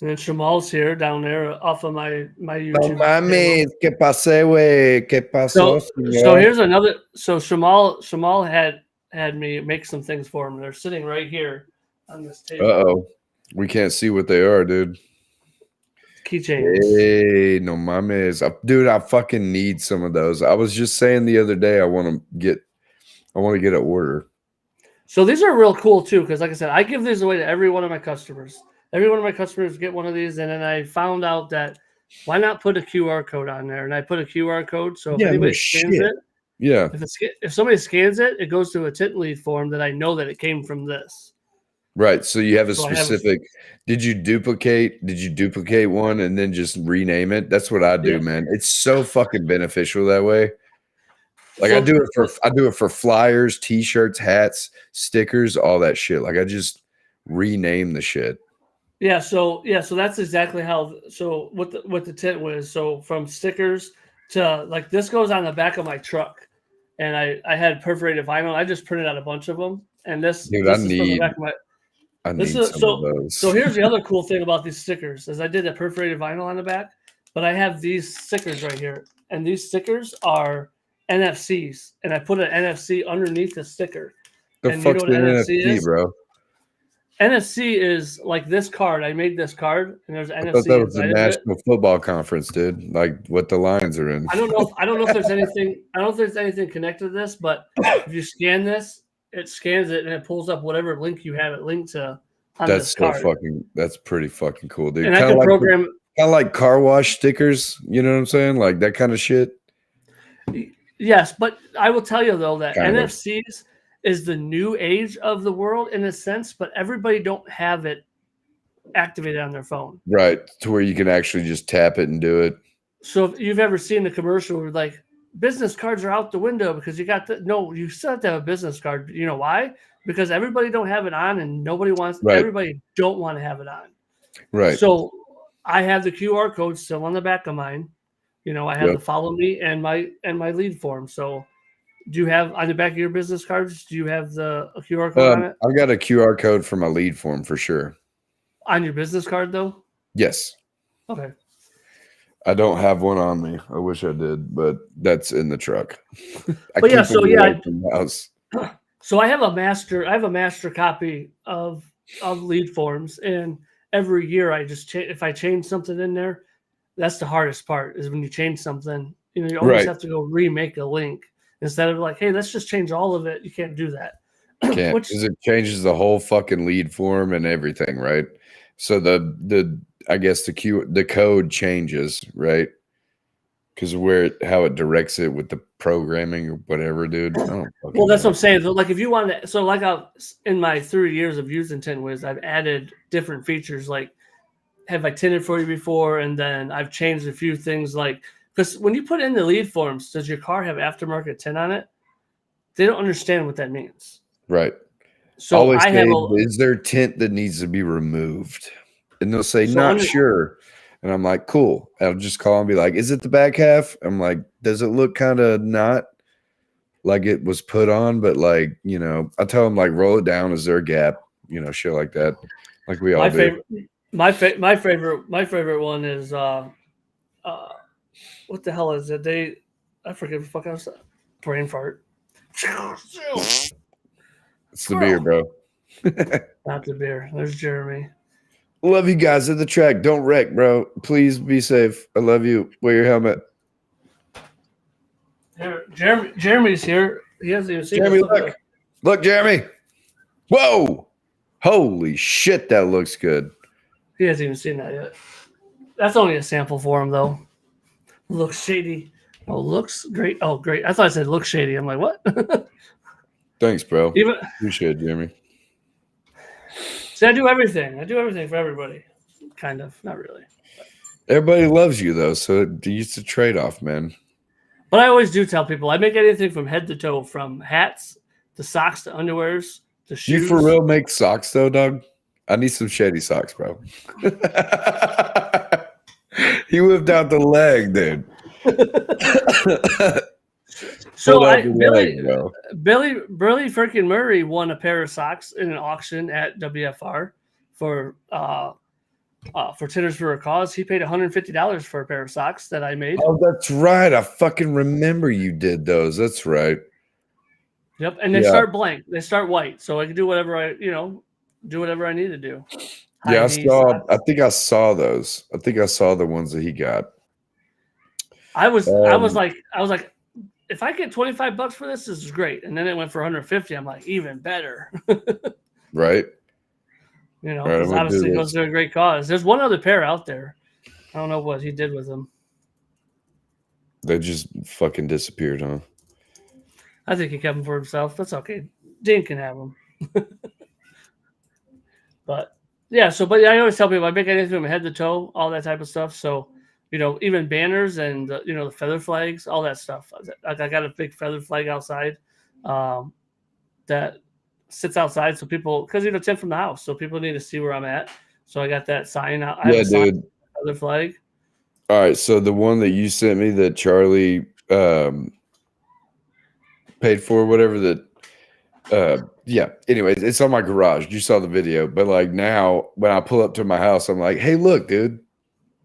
B: And Shamal's here down there off of my YouTube.
A: No mames, ¿qué pasé, güey? ¿Qué pasó?
B: So here's another. So Shamal had me make some things for him. They're sitting right here on this table.
A: Uh-oh. We can't see what they are, dude.
B: Keychains.
A: Hey, no mames. Dude, I fucking need some of those. I was just saying the other day I want to get an order.
B: So these are real cool too, because like I said, I give these away to every one of my customers. Every one of my customers get one of these, and then I found out that why not put a QR code on there? And I put a QR code, so if anybody scans it, if somebody scans it, it goes to a tent lead form that I know that it came from this.
A: Right. So you have a
B: So I have
A: specific. Did you duplicate one and then just rename it? That's what I do,
B: yes.
A: man. It's so fucking beneficial that way. Like
B: So
A: I do it for flyers, t-shirts, hats, stickers, all that shit. Like I just rename the shit.
B: so that's exactly how. So what the tint was. So from stickers to like this goes on the back of my truck, and I had perforated vinyl. I just printed out a bunch of them, and
A: Dude,
B: this is from the back of my.
A: I
B: This
A: need
B: is
A: some of
B: so
A: those.
B: here's the other cool thing about these stickers is I did a perforated vinyl on the back, but I have these stickers right here, and these stickers are NFCs, and I put an NFC underneath the sticker.
A: The
B: And you know
A: fuck's
B: what
A: an
B: NFC
A: NFT,
B: is?
A: bro?
B: NFC is like this card. I made this card, and there's
A: I thought that
B: NFC
A: was the
B: inside of it.
A: National Football Conference, dude. Like what the Lions are in.
B: I don't know if there's anything. I don't know if there's anything connected to this, but if you scan this, it scans it and it pulls up whatever link you have it linked to on this card.
A: That's pretty fucking cool, dude.
B: And I can program.
A: Kind of like car wash stickers. You know what I'm saying? Like that kind of shit.
B: Yes, but I will tell you though that
A: Kind of.
B: NFCs is the new age of the world in a sense, but everybody don't have it activated on their phone.
A: Right. To where you can actually just tap it and do it.
B: So if you've ever seen the commercial where like business cards are out the window because you got you still have to have a business card. You know why? Because everybody don't have it on and everybody don't want to have it on.
A: Right.
B: So I have the QR code still on the back of mine. You know, I have the follow me and my lead form. So do you have on the back of your business cards, do you have a QR code on it?
A: I've got a QR code for my lead form for sure.
B: On your business card though?
A: Yes.
B: Okay.
A: I don't have one on me. I wish I did, but that's in the truck.
B: House. So I have a master copy of lead forms, and every year I just if I change something in there, that's the hardest part is when you change something, you know, you always have to go remake a link instead of like, hey, let's just change all of it. You can't do that.
A: Can't, because it changes the whole fucking lead form and everything, right? So I guess the code changes, right? Because how it directs it with the programming or whatever, dude.
B: Well, that's what I'm saying. So, like, if you want to, so like in my 3 years of using TintWiz, I've added different features. Like, have I tinted for you before? And then I've changed a few things. Like, because when you put in the lead forms, does your car have aftermarket tint on it? They don't understand what that means.
A: Right.
B: So
A: is there tint that needs to be removed? And they'll say, not sure. And I'm like, cool. I'll just call and be like, is it the back half? I'm like, does it look kind of not like it was put on? But like, you know, I tell them like, roll it down. Is there a gap? You know, shit like that. Like we all do.
B: My favorite one is what the hell is it? I forget the fuck I was brain fart.
A: It's the beer, bro.
B: Not the beer. There's Jeremy.
A: Love you guys at the track. Don't wreck, bro. Please be safe. I love you. Wear your helmet.
B: Jeremy's here. He hasn't even seen
A: Jeremy. Look, Jeremy. Whoa. Holy shit, that looks good.
B: He hasn't even seen that yet. That's only a sample for him, though. Looks shady. Oh, looks great. Oh, great. I thought I said looks shady. I'm like, what?
A: Thanks, bro. Appreciate it, Jeremy.
B: See, I do everything. I do everything for everybody. Kind of. Not really.
A: Everybody loves you, though, so it's a trade-off, man.
B: But I always do tell people I make anything from head to toe, from hats to socks to underwears to shoes.
A: You for real make socks, though, Doug? I need some shady socks, bro. He whipped out the leg, dude.
B: So Billy freaking Murray won a pair of socks in an auction at WFR for Titters for a Cause. He paid $150 for a pair of socks that I made.
A: Oh, that's right. I fucking remember you did those. That's right.
B: Yep, and they start blank. They start white, so I can do whatever I need to do.
A: Yeah, I think I saw those. I think I saw the ones that he got.
B: I was like, if I get $25 for this is great. And then it went for $150. I'm like, even better.
A: Right.
B: You know, because obviously it goes to a great cause. There's one other pair out there. I don't know what he did with them.
A: They just fucking disappeared, huh?
B: I think he kept them for himself. That's okay. Dean can have them. But yeah, but I always tell people I make anything from head to toe, all that type of stuff. So even banners and the feather flags, all that stuff. I got a big feather flag outside um, that sits outside, so people, because it's in from the house, so people need to see where I'm at. So I got that sign out. I have
A: Yeah,
B: a sign,
A: dude.
B: feather flag.
A: All right, so the one that you sent me that Charlie paid for, whatever that. Yeah. Anyways, it's on my garage. You saw the video, but like now, when I pull up to my house, I'm like, "Hey, look, dude!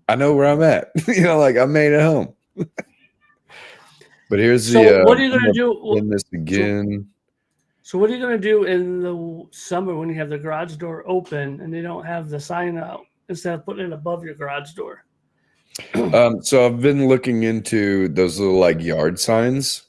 A: I know where I'm at. Like I made it home." But here's
B: So
A: the.
B: what are you
A: I'm
B: gonna
A: gonna
B: do?
A: pin this again.
B: So what are you gonna do in the summer when you have the garage door open and they don't have the sign out instead of putting it above your garage door?
A: So I've been looking into those little like yard signs.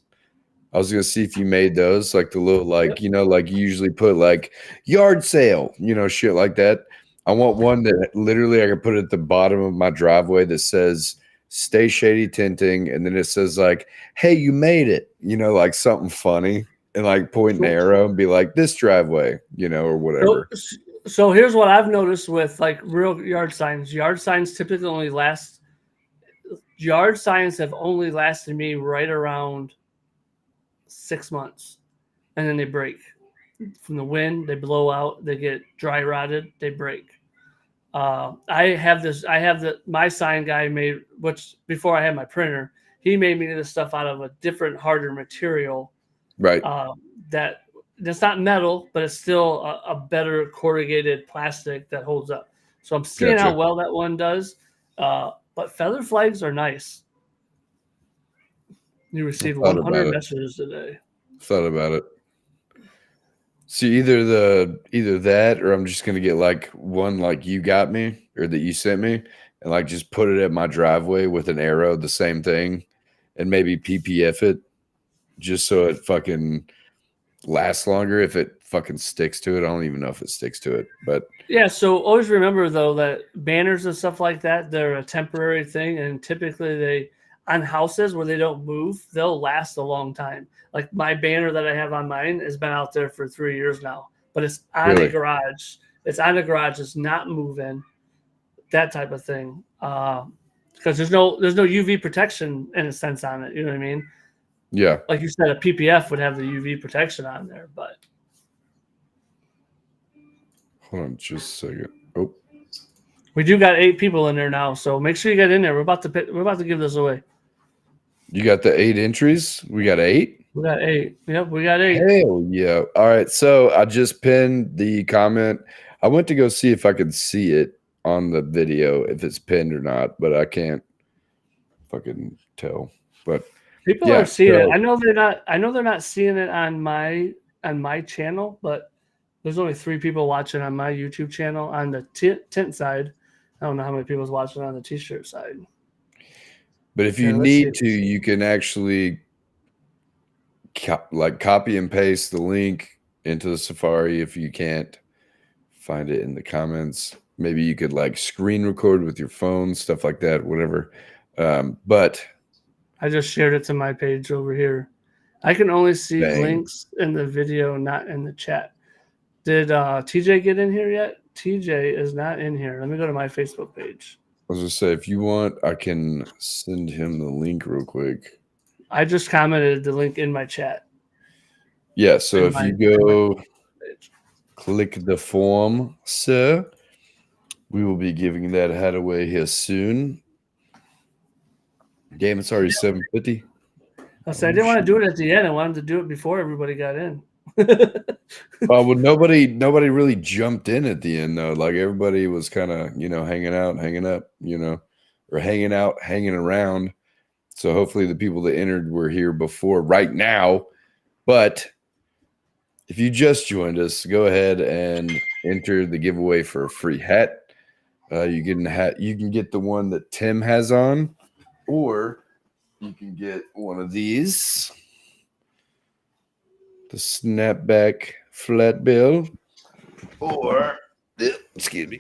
A: I was gonna see if you made those, like the little like
B: Yep.
A: like you usually put like yard sale, shit like that. I want one that literally I can put at the bottom of my driveway that says "Stay Shady Tinting," and then it says like, "Hey, you made it," like something funny, and like point an
B: So,
A: arrow and be like, "This driveway," or whatever.
B: so here's what I've noticed with like real yard signs. Yard signs typically only last. Yard signs have only lasted me right around 6 months, and then they break from the wind. They blow out. They get dry rotted. They break. I have this. My sign guy made, which before I had my printer, he made me this stuff out of a different, harder material.
A: Right.
B: That's not metal, but it's still a better corrugated plastic that holds up. So I'm seeing how
A: Gotcha.
B: well that one does. But feather flags are nice. You received
A: Thought about
B: 100
A: it.
B: messages today.
A: Thought about it. See, either that, or I'm just gonna get like one like you got me or that you sent me, and like just put it at my driveway with an arrow, the same thing, and maybe PPF it just so it fucking lasts longer. If it fucking sticks to it, I don't even know if it sticks to it, but
B: Yeah, so always remember though that banners and stuff like that, they're a temporary thing, and typically they on houses where they don't move, they'll last a long time. Like my banner that I have on mine has been out there for 3 years now, but it's on a
A: really,
B: garage. It's on a garage. It's not moving. That type of thing. Because there's no UV protection in a sense on it. You know what I mean?
A: yeah.
B: Like you said, a PPF would have the UV protection on there, but
A: Hold on just a second. Oh,
B: we do got 8 people in there now, so make sure you get in there. We're about to give this away.
A: you got the 8 entries? We got 8?
B: We got 8. Yep, we got 8.
A: Hell yeah. All right. So I just pinned the comment. I went to go see if I could see it on the video, if it's pinned or not, but I can't fucking tell. But
B: People
A: yeah,
B: are seeing it.
A: so
B: I know they're not seeing it on my channel, but there's only 3 people watching on my YouTube channel on the tint side. I don't know how many people's watching on the t-shirt side.
A: but if you
B: Yeah, let's see.
A: need to, you can actually copy and paste the link into the Safari if you can't find it in the comments. Maybe you could like screen record with your phone, stuff like that, whatever. But
B: I just shared it to my page over here. I can only see
A: Dang.
B: links in the video, not in the chat. Did TJ get in here yet? TJ is not in here. Let me go to my Facebook page.
A: I was gonna say, if you want, I can send him the link real quick.
B: I just commented the link in my chat.
A: Yeah, so if you go click the form, sir, we will be giving that hat away here soon. Damn, it's already 7:50.
B: I said I didn't want to do it at the end. I wanted to do it before everybody got in.
A: Well, nobody really jumped in at the end though. Like everybody was kind of, hanging out, hanging up, or hanging out, hanging around. So hopefully the people that entered were here before right now. But if you just joined us, go ahead and enter the giveaway for a free hat. You can get the one that Tim has on, or you can get one of these, the snapback flat bill, or excuse me,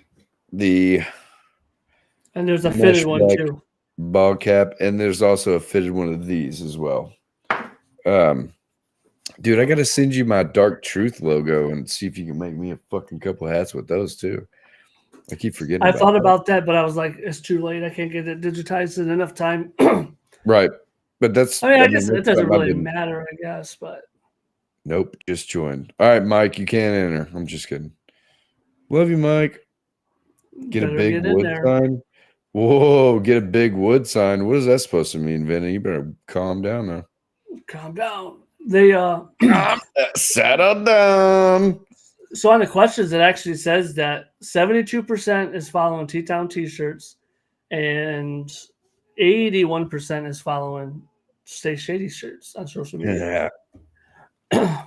B: and there's a fitted one too.
A: Ball cap, and there's also a fitted one of these as well. Dude, I gotta send you my Dark Truth logo and see if you can make me a fucking couple hats with those too. I keep forgetting
B: I
A: about
B: thought
A: that.
B: about that, but I was like, it's too late. I can't get it digitized in enough time.
A: Right. But that's
B: I mean, I guess it
A: that's
B: doesn't
A: something I've
B: really
A: been
B: matter, I guess, but
A: nope, just join. All right, Mike, you can't enter. I'm just kidding. Love you, Mike. Get a
B: better
A: big
B: get in
A: wood
B: there.
A: sign. Whoa, get a big wood sign. What is that supposed to mean, Vinny? You better calm down now.
B: Calm down. They
A: Settle down.
B: so on the questions, it actually says that 72% is following T-Town T-shirts, and 81% is following Stay Shady shirts on social media.
A: Yeah.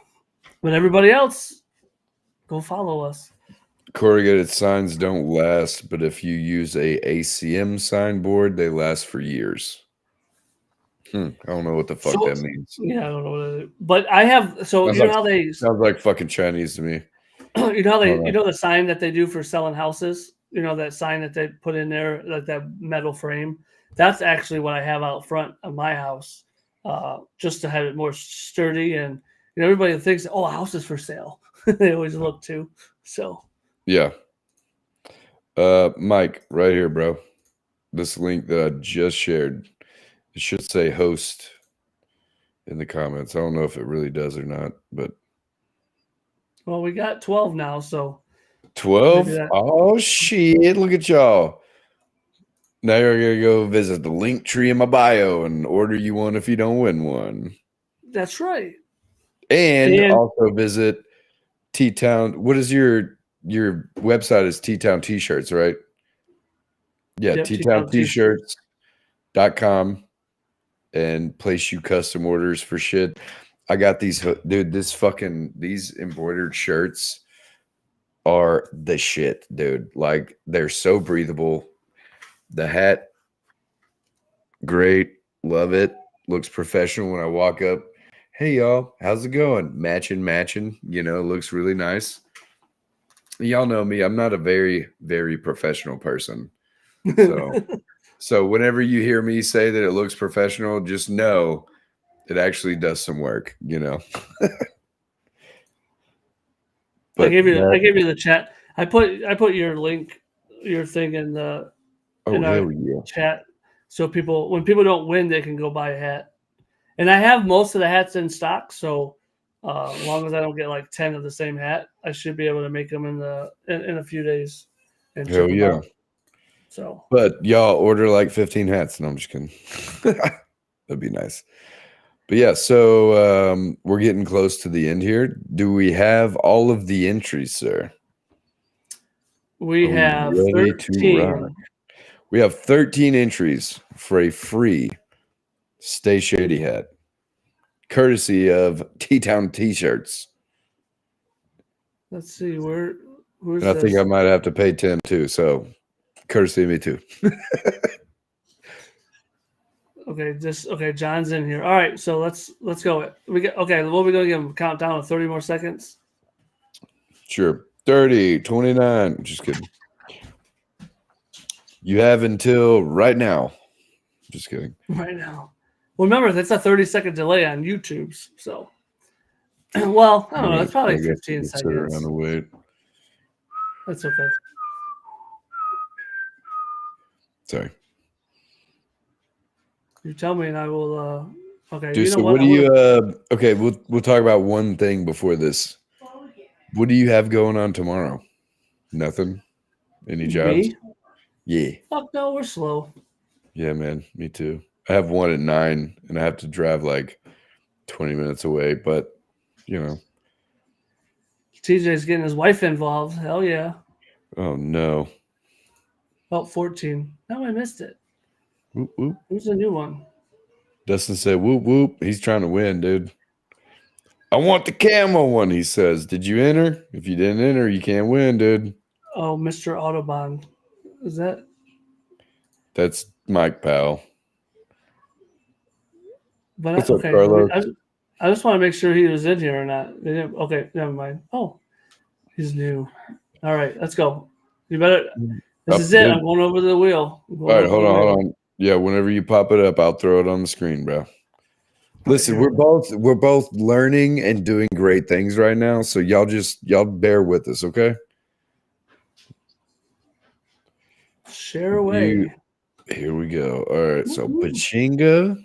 B: But everybody else, go follow us.
A: Corrugated signs don't last, but if you use a ACM signboard, they last for years. I don't know what the fuck
B: So
A: that means.
B: yeah, I don't know what it is. But I have so you know how they
A: Sounds like fucking Chinese to me.
B: you know how
A: Hold on.
B: you know the sign that they do for selling houses? You know that sign that they put in there, like that metal frame? That's actually what I have out front of my house. Just to have it more sturdy, and you know everybody thinks, oh, a house is for sale. They always look too. So
A: Yeah. Mike, right here, bro. This link that I just shared, it should say host in the comments. I don't know if it really does or not, but
B: well, we got 12 now, so
A: 12?
B: maybe that
A: Oh shit, look at y'all. Now you're gonna go visit the link tree in my bio and order you one if you don't win one.
B: that's right.
A: And
B: And
A: also visit T-Town. What is your website is T-Town T-shirts, right? Yeah,
B: yep,
A: T-Town
B: T-Town T-shirts.
A: T-shirts.com and place you custom orders for shit. I got these, dude. These embroidered shirts are the shit, dude. Like they're so breathable. The hat, great, love it. Looks professional when I walk up. Hey y'all, how's it going? Matching. You know, looks really nice. Y'all know me. I'm not a very, very professional person. So whenever you hear me say that it looks professional, just know it actually does some work, you know.
B: I
A: But
B: gave you the chat. I put your link, your thing in the in our
A: hell yeah.
B: chat, so when people don't win, they can go buy a hat. And I have most of the hats in stock, so as long as I don't get like 10 of the same hat, I should be able to make them in a few days and ship
A: Hell
B: them
A: yeah.
B: out. So,
A: But y'all order like 15 hats. No, I'm just kidding. That'd be nice. But yeah, so we're getting close to the end here. Do we have all of the entries, sir?
B: we
A: Are we
B: have
A: ready to rock?
B: 13.
A: We have 13 entries for a free Stay Shady hat, courtesy of T-Town T-shirts.
B: Let's see who's
A: And I think I might have to pay Tim too. So courtesy of me too.
B: Okay, John's in here. All right, so let's go. We get okay. What are we gonna give him? Countdown of 30 more seconds.
A: Sure. 30, 29. Just kidding. You have until right now. Just kidding.
B: Right now. Well, remember that's a 30-second delay on YouTube's. So, well, I don't know. It's probably 15
A: Sit around
B: seconds.
A: and wait.
B: That's okay.
A: Sorry.
B: You tell me, and I will. Okay.
A: Dude,
B: You know
A: so
B: what?
A: what do you? Okay, we'll talk about one thing before this. What do you have going on tomorrow? Nothing. Any jobs?
B: Me?
A: Yeah.
B: Fuck no, we're slow.
A: Yeah, man. Me too. I have one at 9, and I have to drive like 20 minutes away. But you know.
B: TJ's getting his wife involved. Hell yeah.
A: Oh no.
B: About 14. No, I missed it.
A: Whoop whoop.
B: Who's the new one?
A: Dustin said, "Whoop whoop." He's trying to win, dude. I want the camo one, he says. Did you enter? If you didn't enter, you can't win, dude.
B: Oh, Mr. Autobahn. Is that?
A: That's Mike Powell.
B: But
A: What's up,
B: okay,
A: Carlos?
B: I just want to make sure he was in here or not. They didn't, okay, never mind. Oh, he's new. All right, let's go. You better. This is it.
A: Dude.
B: I'm going over the wheel.
A: All right, hold on. Yeah, whenever you pop it up, I'll throw it on the screen, bro. Listen,
B: Here
A: we're both learning and doing great things right now. So y'all bear with us, okay?
B: share away.
A: Here we go. All right, so Pachinga,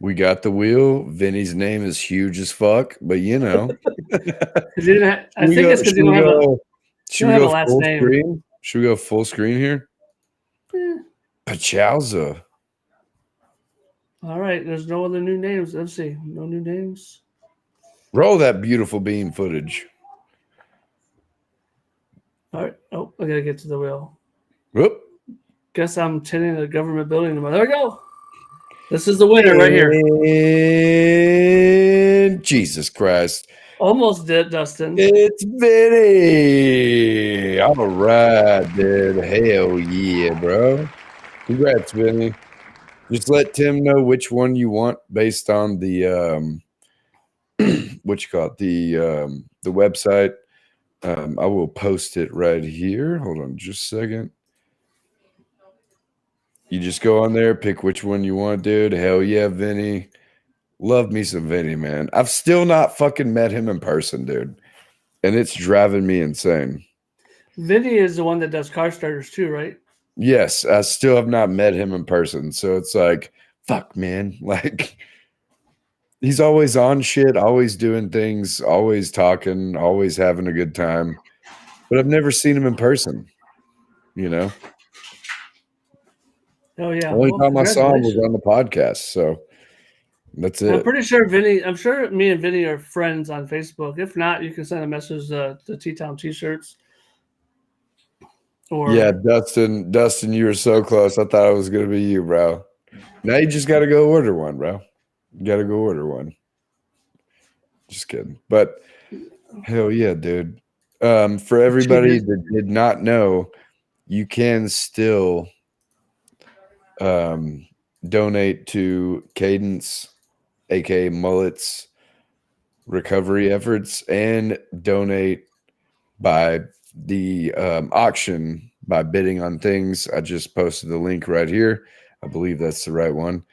A: we got the wheel. Vinny's name is huge as fuck, but you know.
B: Because you didn't I think it's because you don't have a last
A: full
B: name.
A: screen? Should we go full screen here?
B: Eh.
A: Pachowza.
B: All right, there's no other new names. Let's see, no new names.
A: Roll that beautiful beam footage.
B: All right. Oh, I gotta get to the wheel.
A: Whoop.
B: Guess I'm tinting a government building tomorrow. There we go. This is the winner right here.
A: And Jesus Christ.
B: Almost did, Dustin.
A: It's Vinny. All right, dude. Hell yeah, bro. Congrats, Vinny. Just let Tim know which one you want based on the what you call it, the website. I will post it right here. Hold on just a second. You just go on there, pick which one you want, dude. Hell yeah, Vinny. Love me some Vinny, man. I've still not fucking met him in person, dude. And it's driving me insane.
B: Vinny is the one that does car starters too, right?
A: Yes, I still have not met him in person. So it's like, fuck, man. Like, he's always on shit, always doing things, always talking, always having a good time. But I've never seen him in person, you know?
B: Oh yeah.
A: The only
B: Well,
A: time I saw him was
B: congratulations.
A: on the podcast. So that's
B: I'm
A: it.
B: pretty sure Vinny. I'm sure me and Vinny are friends on Facebook. If not, you can send a message to T-Town T-shirts. Or
A: Yeah, Dustin, you were so close. I thought it was gonna be you, bro. Now you just gotta go order one, bro. You gotta go order one. Just kidding. But hell yeah, dude. For everybody that did not know, you can still donate to Cadence, aka Mullets recovery efforts, and donate by the auction by bidding on things. I just posted the link right here. I believe that's the right one.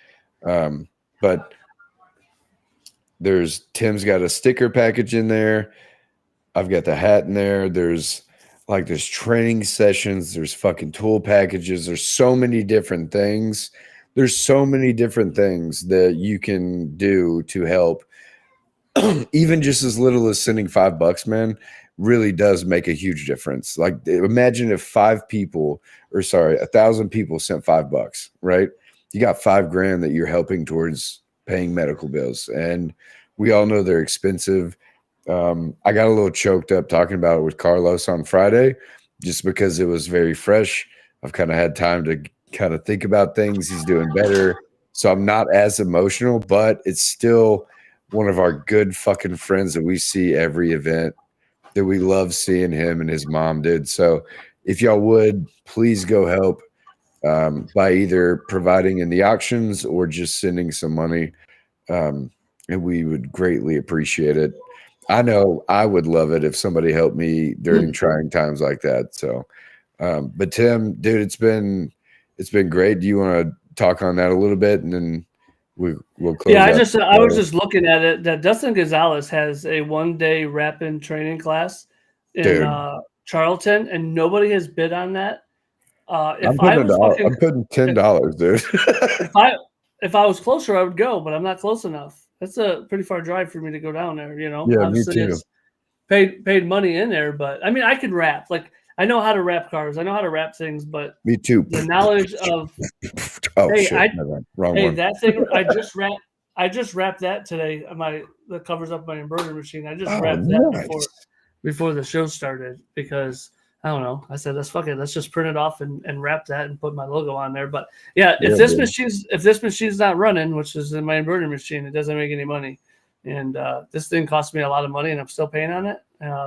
A: But Tim's got a sticker package in there. I've got the hat in there. There's training sessions. There's fucking tool packages. There's so many different things. There's so many different things that you can do to help. Even just as little as sending $5, man, really does make a huge difference. Like, imagine if 1,000 people sent $5, right? You got $5,000 that you're helping towards paying medical bills. And we all know they're expensive. I got a little choked up talking about it with Carlos on Friday, just because it was very fresh. I've kind of had time to kind of think about things. He's doing better. So I'm not as emotional, but it's still one of our good fucking friends that we see every event, that we love seeing him and his mom, dude. So if y'all would, please go help by either providing in the auctions or just sending some money. And we would greatly appreciate it. I know I would love it if somebody helped me during trying times like that. So, but Tim, dude, it's been great. Do you want to talk on that a little bit, and then we'll close?
B: Yeah, I was just looking at it that Dustin Gonzalez has a 1-day rapid training class in Charlton, and nobody has bid on that.
A: I'm putting $10, dude.
B: if I was closer, I would go, but I'm not close enough. That's a pretty far drive for me to go down there. You know,
A: yeah,
B: obviously
A: me too.
B: it's paid money in there, but I mean, I could rap. Like, I know how to wrap cars. I know how to wrap things, but
A: me too.
B: The knowledge of
A: shit, wrong one.
B: That thing I just wrapped that today. That covers up my embroidery machine. I just wrapped that before the show started, because I don't know. I said, let's just print it off and wrap that and put my logo on there. But yeah, if this machine's not running, which is in my embroidery machine, it doesn't make any money. And this thing cost me a lot of money, and I'm still paying on it.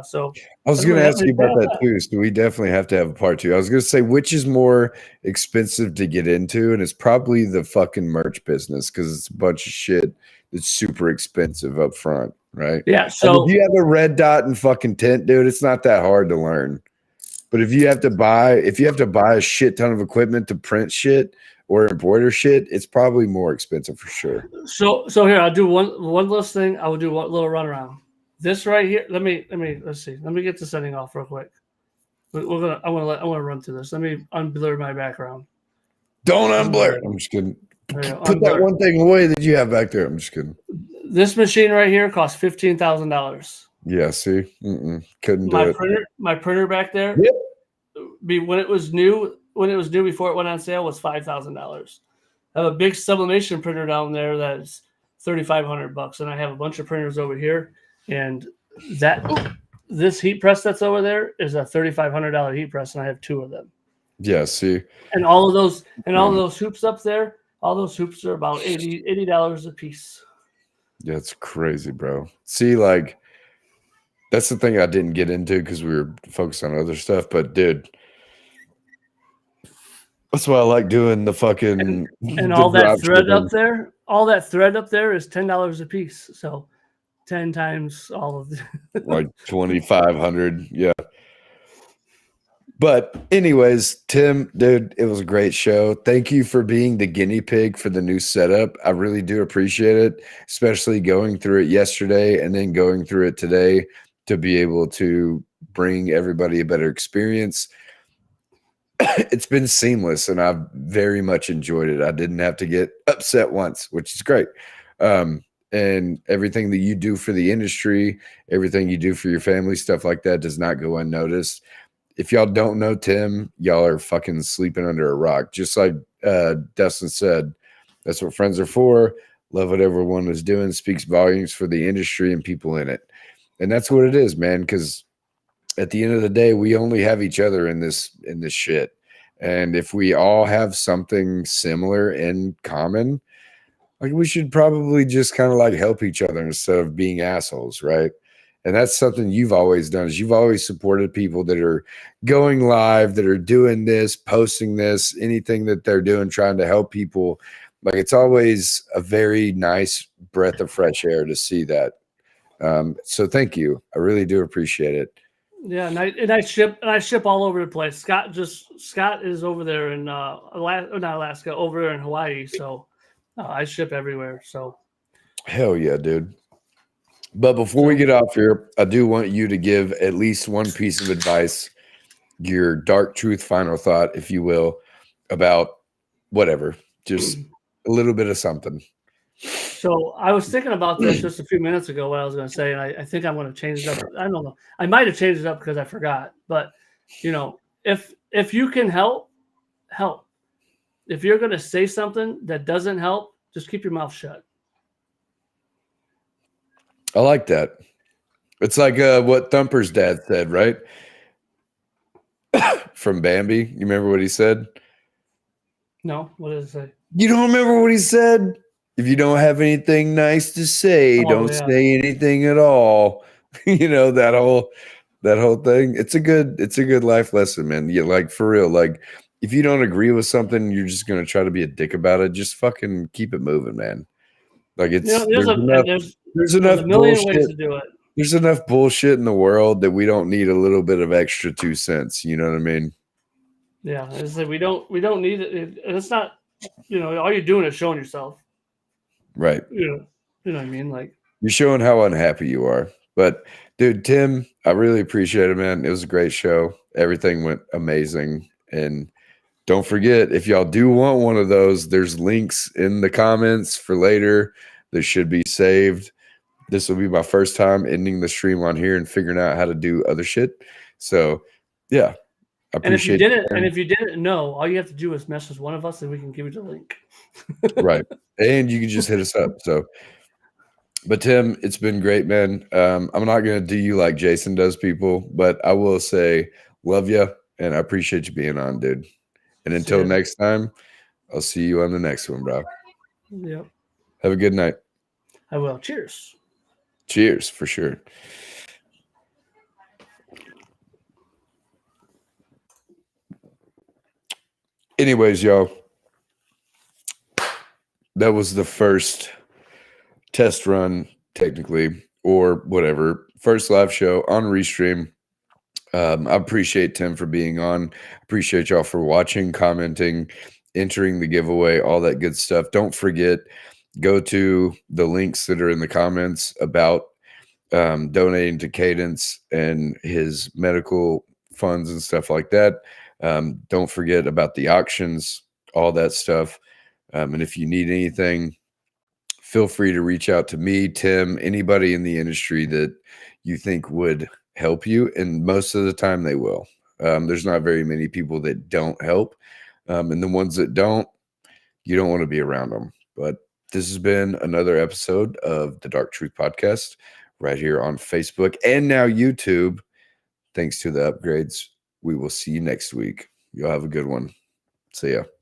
B: So
A: I was going to ask you about that too. So we definitely have to have a part 2. I was going to say, which is more expensive to get into, and it's probably the fucking merch business, because it's a bunch of shit that's super expensive up front, right?
B: Yeah. So
A: if you have a red dot and fucking tint, dude, it's not that hard to learn. But if you have to buy a shit ton of equipment to print shit, or embroider shit, it's probably more expensive for sure.
B: So here I'll do one last thing. I will do one little runaround. This right here. Let's see. Let me get the setting off real quick. I want to run through this. Let me unblur my background.
A: Don't unblur. I'm just kidding. Put
B: Unblur.
A: that one thing away that you have back there. I'm just kidding.
B: This machine right here costs $15,000.
A: Yeah, see, couldn't do it.
B: My printer back there.
A: Yep.
B: When it was new before it went on sale was $5,000. I have a big sublimation printer down there that's $3,500, and I have a bunch of printers over here. And this heat press that's over there is a $3,500 heat press, and I have 2 of them.
A: Yeah, see,
B: and all of those hoops up there, all those hoops are about $80 a piece.
A: Yeah, it's crazy, bro. See, like, that's the thing I didn't get into because we were focused on other stuff. But dude, that's why I like doing the fucking
B: and all that thread up there. All that thread up there is $10 a piece. So 10 times all of
A: like 2,500. Yeah. But anyways, Tim, dude, it was a great show. Thank you for being the guinea pig for the new setup. I really do appreciate it, especially going through it yesterday and then going through it today to be able to bring everybody a better experience. It's been seamless and I've very much enjoyed it. I didn't have to get upset once, which is great. And everything that you do for the industry, everything you do for your family, stuff like that does not go unnoticed. If y'all don't know Tim, y'all are fucking sleeping under a rock. Just like Dustin said, that's what friends are for. Love what everyone is doing, speaks volumes for the industry and people in it. And that's what it is, man, because at the end of the day, we only have each other in this shit. And if we all have something similar in common, like we should probably just kind of like help each other instead of being assholes, right? And that's something you've always done is you've always supported people that are going live, that are doing this, posting this, anything that they're doing, trying to help people. Like it's always a very nice breath of fresh air to see that. So thank you. I really do appreciate it.
B: Yeah, and I ship all over the place. Scott is over there in not Alaska, over there in Hawaii. So I ship everywhere. So
A: hell yeah, dude. But before we get off here, I do want you to give at least one piece of advice, your dark truth final thought, if you will, about whatever, just a little bit of something.
B: So I was thinking about this just a few minutes ago, what I was going to say, and I think I'm going to change it up. I don't know. I might have changed it up because I forgot. But, if you can help. If you're going to say something that doesn't help, just keep your mouth shut.
A: I like that. It's like what Thumper's dad said, right? From Bambi. You remember what he said?
B: No. What did it say?
A: You don't remember what he said? If you don't have anything nice to say, don't say anything at all. that whole thing. It's a good life lesson, man. Yeah, like for real. Like if you don't agree with something, you're just gonna try to be a dick about it. Just fucking keep it moving, man. Like it's there's enough
B: a million
A: bullshit.
B: ways to do it.
A: There's enough bullshit in the world that we don't need a little bit of extra 2 cents. You know what I mean?
B: Yeah, it's like we don't need it. It's not. All you're doing is showing yourself.
A: Right.
B: You know what I mean? Like
A: you're showing how unhappy you are. But dude, Tim, I really appreciate it, man. It was a great show. Everything went amazing. And don't forget, if y'all do want one of those, there's links in the comments for later. They should be saved. This will be my first time ending the stream on here and figuring out how to do other shit. So yeah. I appreciate it.
B: And if you didn't know, all you have to do is message one of us and we can give you the link.
A: Right. And you can just hit us up. So, but Tim, it's been great, man. I'm not going to do you like Jason does people, but I will say love you and I appreciate you being on, dude. And until next time, I'll see you on the next one, bro.
B: Yep.
A: Have a good night.
B: I will. Cheers.
A: Cheers, for sure. Anyways, y'all, that was the first test run, technically, or whatever. First live show on Restream. I appreciate Tim for being on. Appreciate y'all for watching, commenting. entering the giveaway, all that good stuff. Don't forget, go to the links that are in the comments about donating to Cadence and his medical funds and stuff like that. Don't forget about the auctions, all that stuff. And if you need anything, feel free to reach out to me, Tim, anybody in the industry that you think would help you. And most of the time they will. There's not very many people that don't help. And the ones that don't, you don't want to be around them. But this has been another episode of the Dark Truth Podcast right here on Facebook and now YouTube. Thanks to the upgrades. We will see you next week. You'll have a good one. See ya.